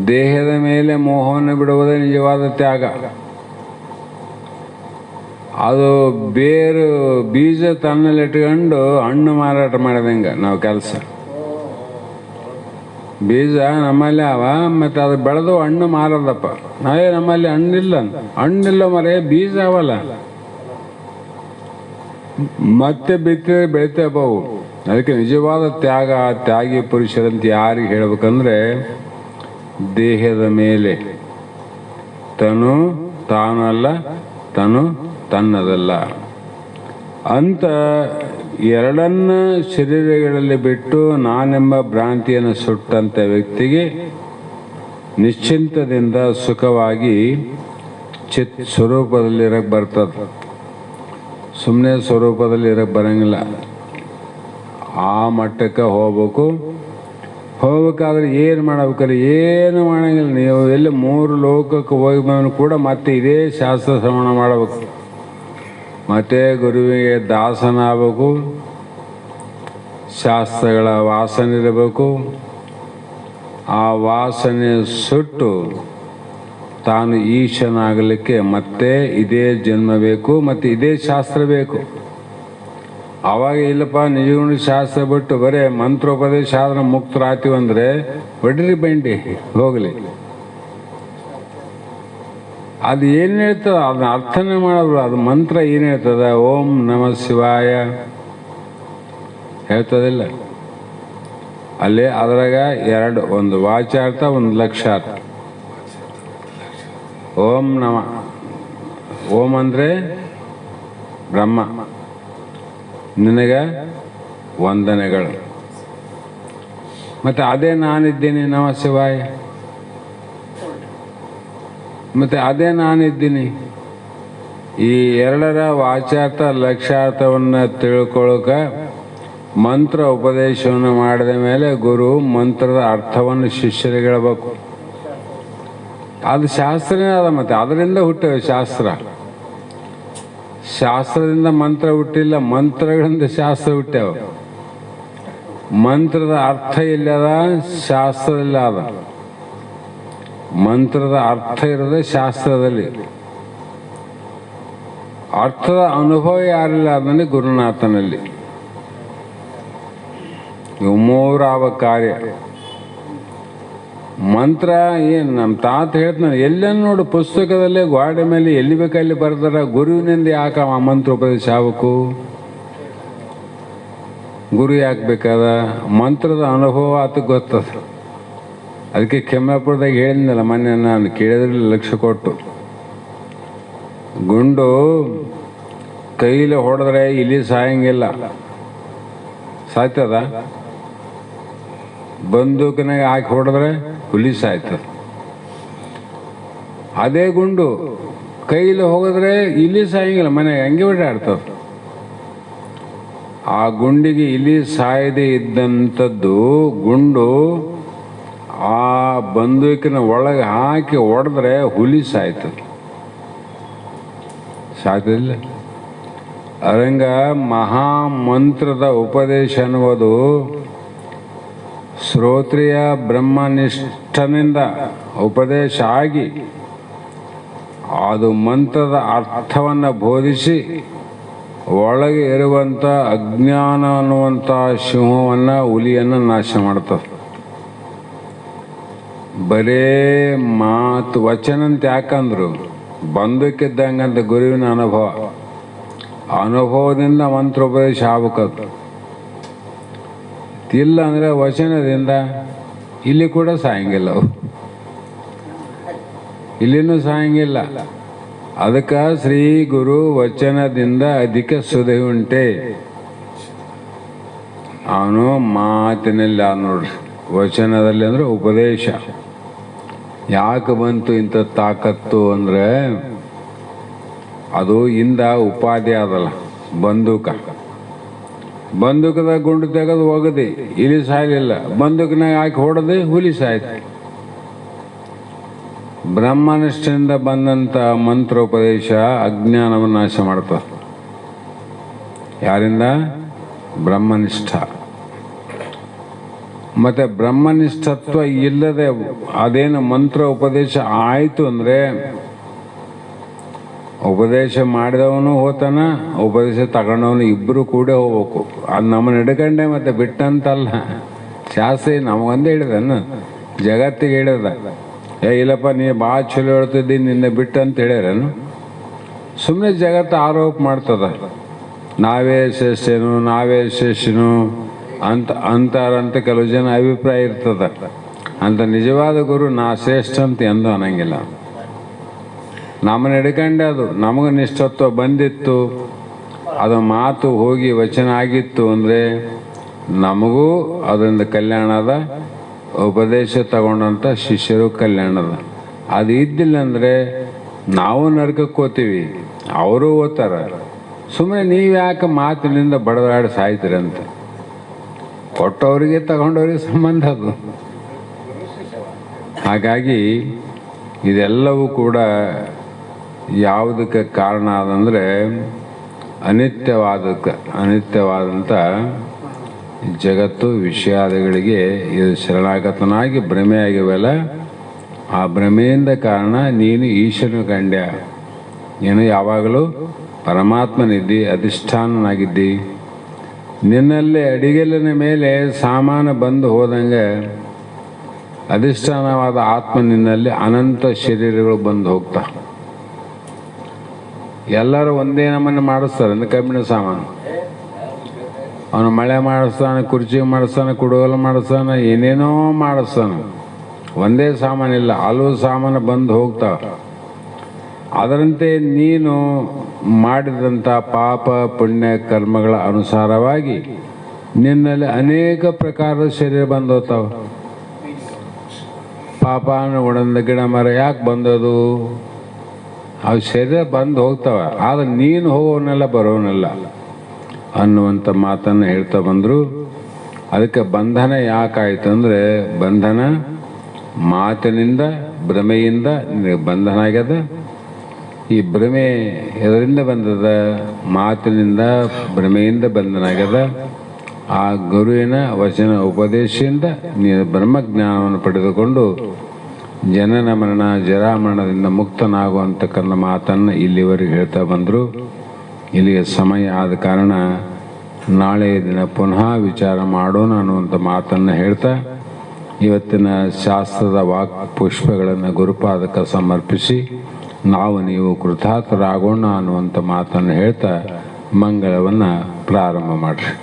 Speaker 2: ದೇಹದ ಮೇಲೆ ಮೋಹವನ್ನು ಬಿಡುವುದೇ ನಿಜವಾದ ತ್ಯಾಗ. ಅದು ಬೇರು ಬೀಜ ತನ್ನಲ್ಲಿಟ್ಕೊಂಡು ಹಣ್ಣು ಮಾರಾಟ ಮಾಡಿದಂಗೆ ನಾವು ಕೆಲಸ. ಬೀಜ ನಮ್ಮಲ್ಲಿ ಅವ, ಮತ್ತು ಅದು ಬೆಳೆದು ಹಣ್ಣು ಮಾರದಪ್ಪ. ನಾವೇ ನಮ್ಮಲ್ಲಿ ಹಣ್ಣಿಲ್ಲ ಮರೆ, ಬೀಜ ಅವಲ್ಲ. ಮತ್ತೆ ಬಿತ್ತಿದ್ರೆ ಬೆಳಿತೇಬವು. ಅದಕ್ಕೆ ನಿಜವಾದ ತ್ಯಾಗಿ ಪುರುಷರಂತ ಯಾರಿಗೆ ಹೇಳ್ಬೇಕಂದ್ರೆ ದೇಹದ ಮೇಲೆ ತನು ತಾನಲ್ಲ, ತನು ತನ್ನದಲ್ಲ ಅಂತ ಎರಡನ್ನ ಶರೀರಗಳಲ್ಲಿ ಬಿಟ್ಟು ನಾನೆಂಬ ಭ್ರಾಂತಿಯನ್ನು ಸುಟ್ಟಂಥ ವ್ಯಕ್ತಿಗೆ ನಿಶ್ಚಿಂತದಿಂದ ಸುಖವಾಗಿ ಚಿತ್ ಸ್ವರೂಪದಲ್ಲಿ ಇರಕ್ಕೆ ಬರ್ತದೆ. ಸುಮ್ಮನೆ ಸ್ವರೂಪದಲ್ಲಿ ಇರಕ್ಕೆ ಬರಂಗಿಲ್ಲ. ಆ ಮಟ್ಟಕ್ಕೆ ಹೋಗ್ಬೇಕಾದ್ರೆ ಏನು ಮಾಡಬೇಕಲ್ಲ? ಏನು ಮಾಡಂಗಿಲ್ಲ. ನೀವು ಎಲ್ಲಿ 3 ಲೋಕಕ್ಕೆ ಹೋಗಿ ಬಂದರೂ ಕೂಡ ಮತ್ತೆ ಇದೇ ಶಾಸ್ತ್ರ ಶ್ರವಣ ಮಾಡಬೇಕು, ಮತ್ತೆ ಗುರುವಿಗೆ ದಾಸನಾಗಬೇಕು, ಶಾಸ್ತ್ರಗಳ ವಾಸನೆ ಇರಬೇಕು. ಆ ವಾಸನೆ ಸುಟ್ಟು ತಾನು ಈಶನಾಗಲಿಕ್ಕೆ ಮತ್ತೆ ಇದೇ ಜನ್ಮ ಬೇಕು, ಮತ್ತು ಇದೇ ಶಾಸ್ತ್ರ ಬೇಕು. ಆವಾಗ ಇಲ್ಲಪ್ಪ ನಿಜಗುಣ ಶಾಸ್ತ್ರ ಬಿಟ್ಟು ಬರೇ ಮಂತ್ರೋಪದೇಶ ಆದ್ರೆ ಮುಕ್ತರಾಗ್ತೀವಿ ಅಂದರೆ ಹೊಡ್ರಿ ಬಂಡಿ ಹೋಗಲಿ. ಅದು ಏನು ಹೇಳ್ತದೆ ಅದನ್ನ ಅರ್ಥನೇ ಮಾಡೋರು. ಅದು ಮಂತ್ರ ಏನು ಹೇಳ್ತದೆ? ಓಂ ನಮಃ ಶಿವಾಯ ಹೇಳ್ತದಿಲ್ಲ. ಅಲ್ಲಿ ಅದ್ರಾಗ 2, ಒಂದು ವಾಚಾರ್ಥ, ಒಂದು ಲಕ್ಷಾರ್ಥ. ಓಂ ನಮ, ಓಂ ಅಂದರೆ ಬ್ರಹ್ಮ, ನಿನಗೆ ವಂದನೆಗಳು. ಮತ್ತು ಅದೇ ನಾನಿದ್ದೀನಿ ನಮಃ ಶಿವಾಯ, ಮತ್ತು ಅದೇ ನಾನಿದ್ದೀನಿ. ಈ 2ರ ವಾಚಾರ್ಥ ಲಕ್ಷಾರ್ಥವನ್ನು ತಿಳ್ಕೊಳ್ಳೋಕೆ ಮಂತ್ರ ಉಪದೇಶವನ್ನು ಮಾಡಿದ ಮೇಲೆ ಗುರು ಮಂತ್ರದ ಅರ್ಥವನ್ನು ಶಿಷ್ಯರಿಗೆ ಹೇಳಬೇಕು. ಅದು ಶಾಸ್ತ್ರನೇ ಅದ. ಮತ್ತು ಅದರಿಂದ ಹುಟ್ಟವೆ ಶಾಸ್ತ್ರ. ಶಾಸ್ತ್ರದಿಂದ ಮಂತ್ರ ಹುಟ್ಟಿಲ್ಲ, ಮಂತ್ರಗಳಿಂದ ಶಾಸ್ತ್ರ ಹುಟ್ಟ್ಯಾವ. ಮಂತ್ರದ ಅರ್ಥ ಇಲ್ಲದ, ಶಾಸ್ತ್ರದಲ್ಲಿ ಅದ. ಮಂತ್ರದ ಅರ್ಥ ಇರೋದೇ ಶಾಸ್ತ್ರದಲ್ಲಿ. ಅರ್ಥದ ಅನುಭವ ಯಾರಿಲ್ಲ ಅದನ್ನೇ ಗುರುನಾಥನಲ್ಲಿ. ಇವು 3 ಕಾರ್ಯ. ಮಂತ್ರ ಏನು ನಮ್ಮ ತಾತ ಹೇಳ್ತಾನೆ, ಎಲ್ಲನ್ನು ನೋಡು ಪುಸ್ತಕದಲ್ಲೇ ಗೋಡೆ ಮೇಲೆ ಎಲ್ಲಿ ಬೇಕಲ್ಲಿ ಬರ್ತಾರ. ಗುರುವಿನಿಂದ ಯಾಕೆ ಆ ಮಂತ್ರ ಉಪದೇಶ ಆಗಬೇಕು? ಗುರು ಯಾಕೆ ಬೇಕಾದ? ಮಂತ್ರದ ಅನುಭವ ಆತ ಗೊತ್ತದ. ಅದಕ್ಕೆ ಕೆಮ್ಮಾಪುರದಾಗ ಹೇಳಿದ್ನಲ್ಲ ಮೊನ್ನೆ, ನಾನು ಕೇಳಿದ್ರಲ್ಲಿ ಲಕ್ಷ್ಯ ಕೊಟ್ಟು, ಗುಂಡು ಕೈಲಿ ಹೊಡೆದ್ರೆ ಇಲ್ಲಿ ಸಾಯಂಗಿಲ್ಲ, ಸಾಯ್ತದ. ಬಂದೂಕಿನಾಗ ಹಾಕಿ ಹೊಡೆದ್ರೆ ಹುಲಿ ಸಾಯ್ತದ. ಅದೇ ಗುಂಡು ಕೈಲಿ ಹೋಗಿದ್ರೆ ಇಲ್ಲಿ ಸಾಯಂಗಿಲ್ಲ, ಮನೆಗೆ ಹಂಗೆ ಓಡಾಡ್ತದ. ಆ ಗುಂಡಿಗೆ ಇಲ್ಲಿ ಸಾಯದೆ ಇದ್ದಂಥದ್ದು ಗುಂಡು ಆ ಬಂದೂಕಿನ ಒಳಗೆ ಹಾಕಿ ಹೊಡೆದ್ರೆ ಹುಲಿ ಸಾಯ್ತದೆ, ಸಾಯ್ತದಿಲ್ಲ. ಅರಂಗ ಮಹಾಮಂತ್ರದ ಉಪದೇಶ ಅನ್ನುವುದು ಶ್ರೋತ್ರಿಯ ಬ್ರಹ್ಮನಿಷ್ಠನಿಂದ ಉಪದೇಶ ಆಗಿ ಅದು ಮಂತ್ರದ ಅರ್ಥವನ್ನು ಬೋಧಿಸಿ ಒಳಗೆ ಇರುವಂಥ ಅಜ್ಞಾನ ಅನ್ನುವಂಥ ಸಿಂಹವನ್ನು, ಹುಲಿಯನ್ನು ನಾಶ ಮಾಡ್ತದೆ. ಬರೇ ಮಾತು ವಚನ ಅಂತ ಯಾಕಂದ್ರು ಬಂದಕ್ಕಿದ್ದಂಗಂತ ಗುರುವಿನ ಅನುಭವದಿಂದ ಮಂತ್ರೋಪದೇಶ ಆಗ್ಬೇಕದು. ಇಲ್ಲ ಅಂದರೆ ವಚನದಿಂದ ಇಲ್ಲಿ ಕೂಡ ಸಾಯಂಗಿಲ್ಲ, ಇಲ್ಲಿನೂ ಸಾಯಂಗಿಲ್ಲ. ಅದಕ್ಕೆ ಶ್ರೀ ಗುರು ವಚನದಿಂದ ಅಧಿಕ ಸುಧೆ ಉಂಟೆ. ಅವನು ಮಾತಿನಲ್ಲಿ ನೋಡ್ರಿ, ವಚನದಲ್ಲಿ ಅಂದರೆ ಉಪದೇಶ. ಯಾಕೆ ಬಂತು ಇಂಥ ತಾಕತ್ತು ಅಂದರೆ ಅದು ಇಂದ ಉಪಾಧಿ ಆದಲ್ಲ. ಬಂದೂಕದಾಗ ಗುಂಡು ತೆಗೆದು ಹೋಗದೆ ಇಲಿ ಸಾಯಲಿಲ್ಲ, ಬಂದೂಕಿನಾಗ ಹಾಕಿ ಹೊಡೆದೆ ಹುಲಿ ಸಾಯ್ತು. ಬ್ರಹ್ಮನಿಷ್ಠೆಯಿಂದ ಬಂದಂಥ ಮಂತ್ರೋಪದೇಶ ಅಜ್ಞಾನವನ್ನು ನಾಶ ಮಾಡ್ತದೆ. ಯಾರಿಂದ? ಬ್ರಹ್ಮನಿಷ್ಠ. ಮತ್ತು ಬ್ರಹ್ಮನಿಷ್ಠತ್ವ ಇಲ್ಲದೆ ಅದೇನು ಮಂತ್ರ ಉಪದೇಶ ಆಯಿತು ಅಂದರೆ ಉಪದೇಶ ಮಾಡಿದವನು ಹೋತಾನ, ಉಪದೇಶ ತಗೊಂಡವನು ಇಬ್ಬರು ಕೂಡ ಹೋಗ್ಬೇಕು. ಅದು ನಮ್ಮನ್ನು ಹಿಡ್ಕಂಡೆ ಮತ್ತೆ ಬಿಟ್ಟಂತಲ್ಲ. ಶಾಸ್ತ್ರಿ ನಮಗೊಂದೇ ಹಿಡಿದನು, ಜಗತ್ತಿಗೆ ಹಿಡಿದ. ಇಲ್ಲಪ್ಪ ನೀ ಭಾಳ ಚಲೋ ಹೇಳ್ತಿದ್ದಿ, ನಿನ್ನೆ ಬಿಟ್ಟು ಅಂತ ಹೇಳ್ಯಾರನು. ಸುಮ್ಮನೆ ಜಗತ್ತು ಆರೋಪ ಮಾಡ್ತದ, ನಾವೇ ಶ್ರೇಷ್ಠನು ಅಂತಾರಂತ ಕೆಲವು ಜನ ಅಭಿಪ್ರಾಯ ಇರ್ತದ. ಅಂತ ನಿಜವಾದ ಗುರು ನಾ ಶ್ರೇಷ್ಠ ಅಂತ ಎಂದೂ ಅನ್ನಂಗಿಲ್ಲ. ನಮ್ಮನ್ನ ಹಿಡ್ಕೊಂಡೆ ಅದು ನಮಗೆ ನಿಷ್ಠತ್ವ ಬಂದಿತ್ತು, ಅದು ಮಾತು ಹೋಗಿ ವಚನ ಆಗಿತ್ತು ಅಂದರೆ ನಮಗೂ ಅದರಿಂದ ಕಲ್ಯಾಣದ ಉಪದೇಶ ತಗೊಂಡಂಥ ಶಿಷ್ಯರು ಕಲ್ಯಾಣದ. ಅದು ಇದ್ದಿಲ್ಲ ಅಂದರೆ ನಾವು ನರಕಕ್ಕೆ ಹೋಗ್ತೀವಿ, ಅವರು ಓದ್ತಾರೆ. ಸುಮ್ಮನೆ ನೀವು ಯಾಕೆ ಮಾತಿನಿಂದ ಬಡದಾಡಿ ಸಾಯ್ತೀರಂತ. ಕೊಟ್ಟವರಿಗೆ ತಗೊಂಡವ್ರಿಗೆ ಸಂಬಂಧ ಅದು. ಹಾಗಾಗಿ ಇದೆಲ್ಲವೂ ಕೂಡ ಯಾವುದಕ್ಕೆ ಕಾರಣ ಆದಂದರೆ ಅನಿತ್ಯವಾದಂಥ ಜಗತ್ತು ವಿಷಯಾದಿಗಳಿಗೆ ಇದು ಶರಣಾಗತನಾಗಿ ಭ್ರಮೆಯಾಗಿವೆಲ್ಲ. ಆ ಭ್ರಮೆಯಿಂದ ಕಾರಣ ನೀನು ಈಶ್ವರನ ಕಂಡ್ಯ, ನೀನು ಯಾವಾಗಲೂ ಪರಮಾತ್ಮನಿದ್ದಿ, ಅಧಿಷ್ಠಾನನಾಗಿದ್ದಿ. ನಿನ್ನಲ್ಲೇ ಅಡಿಗೆಲಿನ ಮೇಲೆ ಸಾಮಾನು ಬಂದು ಹೋದಂಗೆ ಅಧಿಷ್ಠಾನವಾದ ಆತ್ಮ ನಿನ್ನಲ್ಲಿ ಅನಂತ ಶರೀರಗಳು ಬಂದು ಹೋಗ್ತಾ. ಎಲ್ಲರೂ ಒಂದೇ ನಮ್ಮನ್ನು ಮಾಡಿಸ್ತಾರೆ ಅಂದ್ರೆ ಕಬ್ಬಿಣ ಸಾಮಾನು. ಅವನು ಮಳೆ ಮಾಡಿಸ್ತಾನೆ, ಕುರ್ಚಿ ಮಾಡಿಸ್ತಾನೆ, ಕುಡುಗಲು ಮಾಡಿಸ್ತಾನೆ, ಏನೇನೋ ಮಾಡಿಸ್ತಾನೆ. ಒಂದೇ ಸಾಮಾನಿಲ್ಲ, ಹಲವು ಸಾಮಾನು ಬಂದು ಹೋಗ್ತಾವ. ಅದರಂತೆ ನೀನು ಮಾಡಿದಂಥ ಪಾಪ ಪುಣ್ಯ ಕರ್ಮಗಳ ಅನುಸಾರವಾಗಿ ನಿನ್ನಲ್ಲಿ ಅನೇಕ ಪ್ರಕಾರದ ಶರೀರ ಬಂದು ಹೋಗ್ತಾವ. ಪಾಪ ಒಣದ ಗಿಡ ಮರ ಯಾಕೆ ಬಂದದು? ಅವು ಶರೀರ ಬಂದು ಹೋಗ್ತಾವ, ಆದರೆ ನೀನು ಹೋಗೋನೆಲ್ಲ ಬರೋನೆಲ್ಲ ಅನ್ನುವಂಥ ಮಾತನ್ನು ಹೇಳ್ತಾ ಬಂದರು. ಅದಕ್ಕೆ ಬಂಧನ ಯಾಕಾಯ್ತು ಅಂದರೆ, ಬಂಧನ ಮಾತಿನಿಂದ ಭ್ರಮೆಯಿಂದ ನಿನಗೆ ಬಂಧನ ಆಗ್ಯದ. ಈ ಭ್ರಮೆ ಎದರಿಂದ ಬಂದದ? ಮಾತಿನಿಂದ ಭ್ರಮೆಯಿಂದ ಬಂಧನ ಆಗ್ಯದ. ಆ ಗುರುವಿನ ವಚನ ಉಪದೇಶದಿಂದ ನೀನು ಬ್ರಹ್ಮಜ್ಞಾನವನ್ನು ಪಡೆದುಕೊಂಡು ಜನನ ಮರಣ ಜರಾಮರಣದಿಂದ ಮುಕ್ತನಾಗುವಂತಕ್ಕಂಥ ಮಾತನ್ನು ಇಲ್ಲಿವರೆಗೆ ಹೇಳ್ತಾ ಬಂದರು. ಇಲ್ಲಿಗೆ ಸಮಯ ಆದ ಕಾರಣ ನಾಳೆ ದಿನ ಪುನಃ ವಿಚಾರ ಮಾಡೋಣ ಅನ್ನುವಂಥ ಮಾತನ್ನು ಹೇಳ್ತಾ ಇವತ್ತಿನ ಶಾಸ್ತ್ರದ ವಾಕ್ ಪುಷ್ಪಗಳನ್ನು ಗುರುಪಾದಕ್ಕೆ ಸಮರ್ಪಿಸಿ ನಾವು ನೀವು ಕೃತಾರ್ಥರಾಗೋಣ ಅನ್ನುವಂಥ ಮಾತನ್ನು ಹೇಳ್ತಾ ಮಂಗಳವನ್ನು ಪ್ರಾರಂಭ ಮಾಡಿರಿ.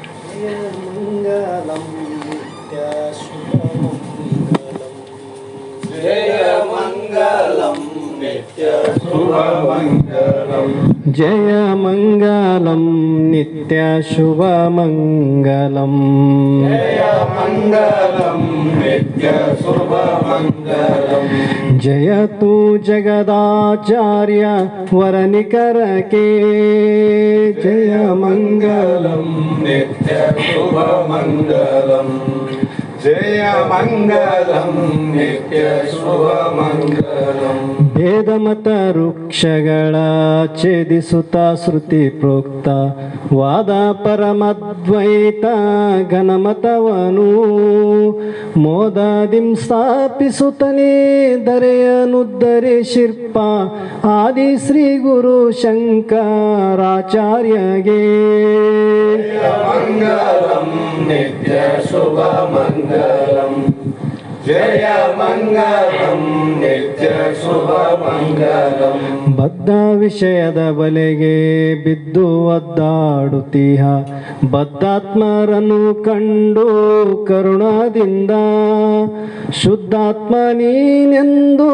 Speaker 1: ಜಯ ಮಂಗಲಂ ನಿತ್ಯ ಶುಭಮಂಗಲಂ.
Speaker 3: ಜಯ ಮಂಗಲಂ ನಿತ್ಯ ಶುಭಮಂಗಲಂ.
Speaker 1: ಜಯ ಮಂಗಲಂ ನಿತ್ಯ ಶುಭಮಂಗಲಂ.
Speaker 3: ಜಯತು ಜಗದಾಚಾರ್ಯ ವರನಿಕರಕೆ. ಜಯ ಮಂಗಲಂ
Speaker 1: ನಿತ್ಯ ಶುಭಮಂಗಲಂ. ಜಯ ಮಂಗಲಂ ನಿತ್ಯ ಶುಭಮಂಗಲಂ.
Speaker 3: ಭೇದಮತ ವೃಕ್ಷಗಳ ಛೇದಿಸುತ್ತ ಶ್ರುತಿ ಪ್ರೋಕ್ತ ವಾದ ಪರಮದ್ವೈತ ಘನಮತವನು ಮೋದದಿಂ ಸ್ಥಾಪಿಸುತ್ತನೇ ದರೆಯನುದ್ಧರಿಸಿರ್ಪ ಆದಿ ಶ್ರೀ ಗುರು ಶಂಕರಾಚಾರ್ಯಗೆ.
Speaker 1: ಜಯ ಮಂಗಲಂ ನಿತ್ಯ ಶುಭಮಂಗಲಂ. ಜಯ ಮಂಗಲಂ ನಿತ್ಯ ಶುಭಮಂಗಲಂ.
Speaker 3: ಬದ್ಧ ವಿಷಯದ ಬಲೆಗೆ ಬಿದ್ದು ಒದ್ದಾಡುತ್ತೀಹ ಬದ್ಧಾತ್ಮರನ್ನು ಕಂಡು ಕರುಣದಿಂದ ಶುದ್ಧಾತ್ಮ ನೀನೆಂದು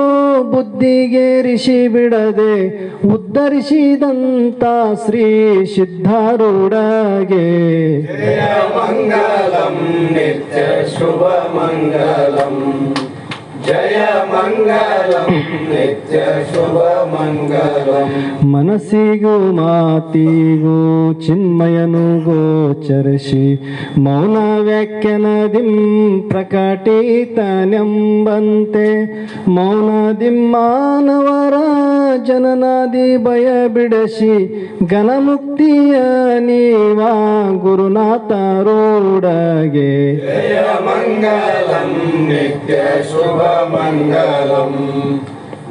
Speaker 3: ಬುದ್ಧಿಗೇರಿಸಿ ಬಿಡದೆ ಉದ್ಧರಿಸಿದಂತ ಶ್ರೀ ಸಿದ್ಧಾರೂಢಗೆ.
Speaker 1: ಜಯ ಮಂಗಲಂ ನಿತ್ಯ ಶುಭಮಂಗಲಂ. ಜಯ ಮಂಗಲಂ ನಿತ್ಯ ಶುಭಮಂಗಲಂ.
Speaker 3: ಮನಸ್ಸಿಗೂ ಮಾತಿಗೂ ಚಿನ್ಮಯನು ಗೋಚರಿಸಿ ಮೌನ ವ್ಯಾಖ್ಯಾನದಿಂ ಪ್ರಕಟಿತನೆಂಬಂತೆ ಮೌನದಿಂ ಮಾನವರ ಜನನಾದಿ ಭಯ ಬಿಡಿಸಿ ಘನಮುಕ್ತಿಯ ನೀವ ಗುರುನಾಥರೋಡಗೆ.
Speaker 1: ಜಯ ಮಂಗಲಂ ನಿತ್ಯ ಶುಭಮಂಗಲಂ.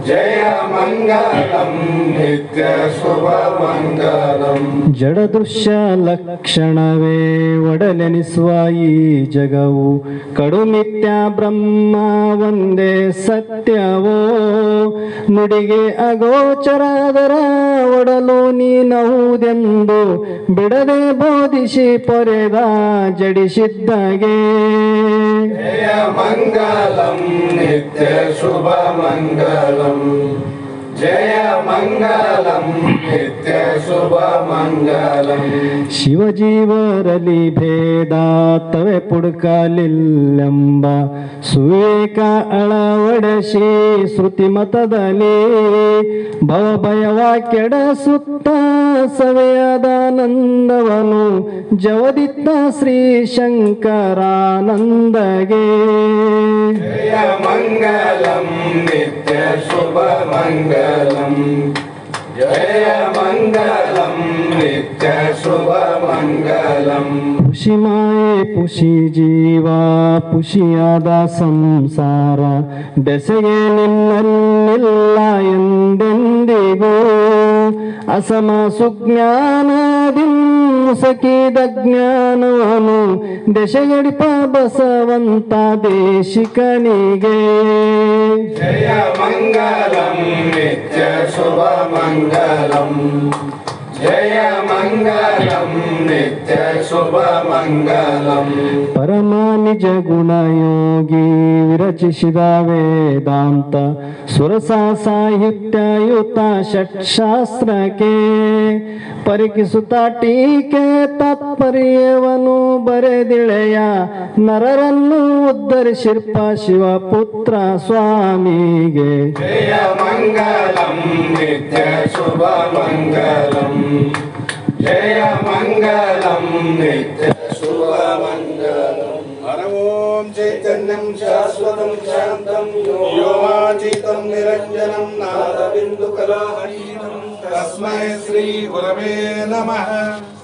Speaker 1: ಜಯ ಮಂಗಲಂ ನಿತ್ಯ ಶುಭಮಂಗಲಂ.
Speaker 3: ಜಡದೃಶ್ಯ ಲಕ್ಷಣವೇ ಒಡಲೆನಿಸುವ ಈ ಜಗವು ಕಡು ಮಿಥ್ಯ ಬ್ರಹ್ಮ ಒಂದೇ ಸತ್ಯವೋ ನುಡಿಗೆ ಅಗೋಚರದರ ಒಡಲು ನೀನಹುದೆಂದು ಬಿಡದೆ ಬೋಧಿಸಿ ಪೊರೆದ ಜಡಿಸಿದ್ದಾಗೆ.
Speaker 1: ಜಯ ಮಂಗಲಂ ನಿತ್ಯ ಶುಭಮಂಗಲಂ. जय मङ्गलं नित्य शुभ मङ्गलं
Speaker 3: ಶಿವಜೀವರಲಿ ಭೇದ ತವೆ ಪುಡ್ಕಲಿಲ್ಲೆಂಬ ಸುವೇಕ ಅಳವಡಿಸಿ ಶ್ರುತಿ ಮತದಲ್ಲಿ ಭವಭಯವ ಕೆಡಸುತ್ತ ಸವೆಯದಾನಂದವನು ಜವದಿತ್ತ ಶ್ರೀ ಶಂಕರಾನಂದಗೆ
Speaker 1: जय मङ्गलं नित्य शुभ मङ्गलं जय मङ्गलं नित्य शुभ मङ्गलं
Speaker 3: ಪುಷಿ ಮಾಯೆ ಪುಷಿ ಜೀವ ಪುಷಿಯಾದ ಸಂಸಾರ ಬೆಸೆಗೆ ನಿನ್ನಲ್ಲಿಲ್ಲ ಎಂದೆಂದಿಗೂ ಅಸಮ ಸುಜ್ಞಾನದಿ ಮುಸಕಿದ ಜ್ಞಾನವನು ದೆಸೆಗಡಿಪ ಬಸವಂತ ದೇಶಿಕನಿಗೆ
Speaker 1: जय मङ्गलं नित्य शुभ मङ्गलं जय मङ्गलं नित्य शुभ मङ्गलं
Speaker 3: ಪರಮ ನಿಜ ಗುಣಯೋಗಿ ವಿರಚಿಸಿದ ವೇದಾಂತ ಸುರಸ ಸಾಹಿತ್ಯಯುತ ಷಟ್ಶಾಸ್ತ್ರಕ್ಕೆ ಪರಿಕಿಸುತ್ತ ಟೀಕೆ ತಾತ್ಪರ್ಯವನು ಬರೆದಿಳೆಯ ನರರನ್ನು ಉದ್ಧರಿಸಿರ್ಪ ಶಿವಪುತ್ರ ಸ್ವಾಮಿಗೆ
Speaker 1: जय मङ्गलं नित्य शुभ मङ्गलं जय मङ्गलं नित्य शुभ मङ्गलं हर ओं चैतन्यं शाश्वतं शान्तं व्योमातीतं निरञ्जनं नादबिन्दुकलाहीनं तस्मै श्री गुरवे नमः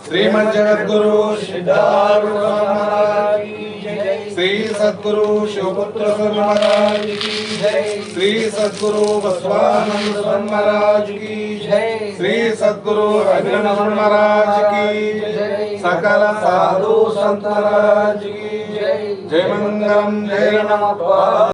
Speaker 1: श्रीमज्जगद्गुरु सिद्धार्थ महाराज की जय श्री सद्गुरु शिवपुत्र महाराज की जय श्री सद्गुरु बसवानंद महाराज की जय श्री सद्गुरु अभिनव महाराज की जय सकल साधु संत महाराज की जय जय मंगलम जय नमः।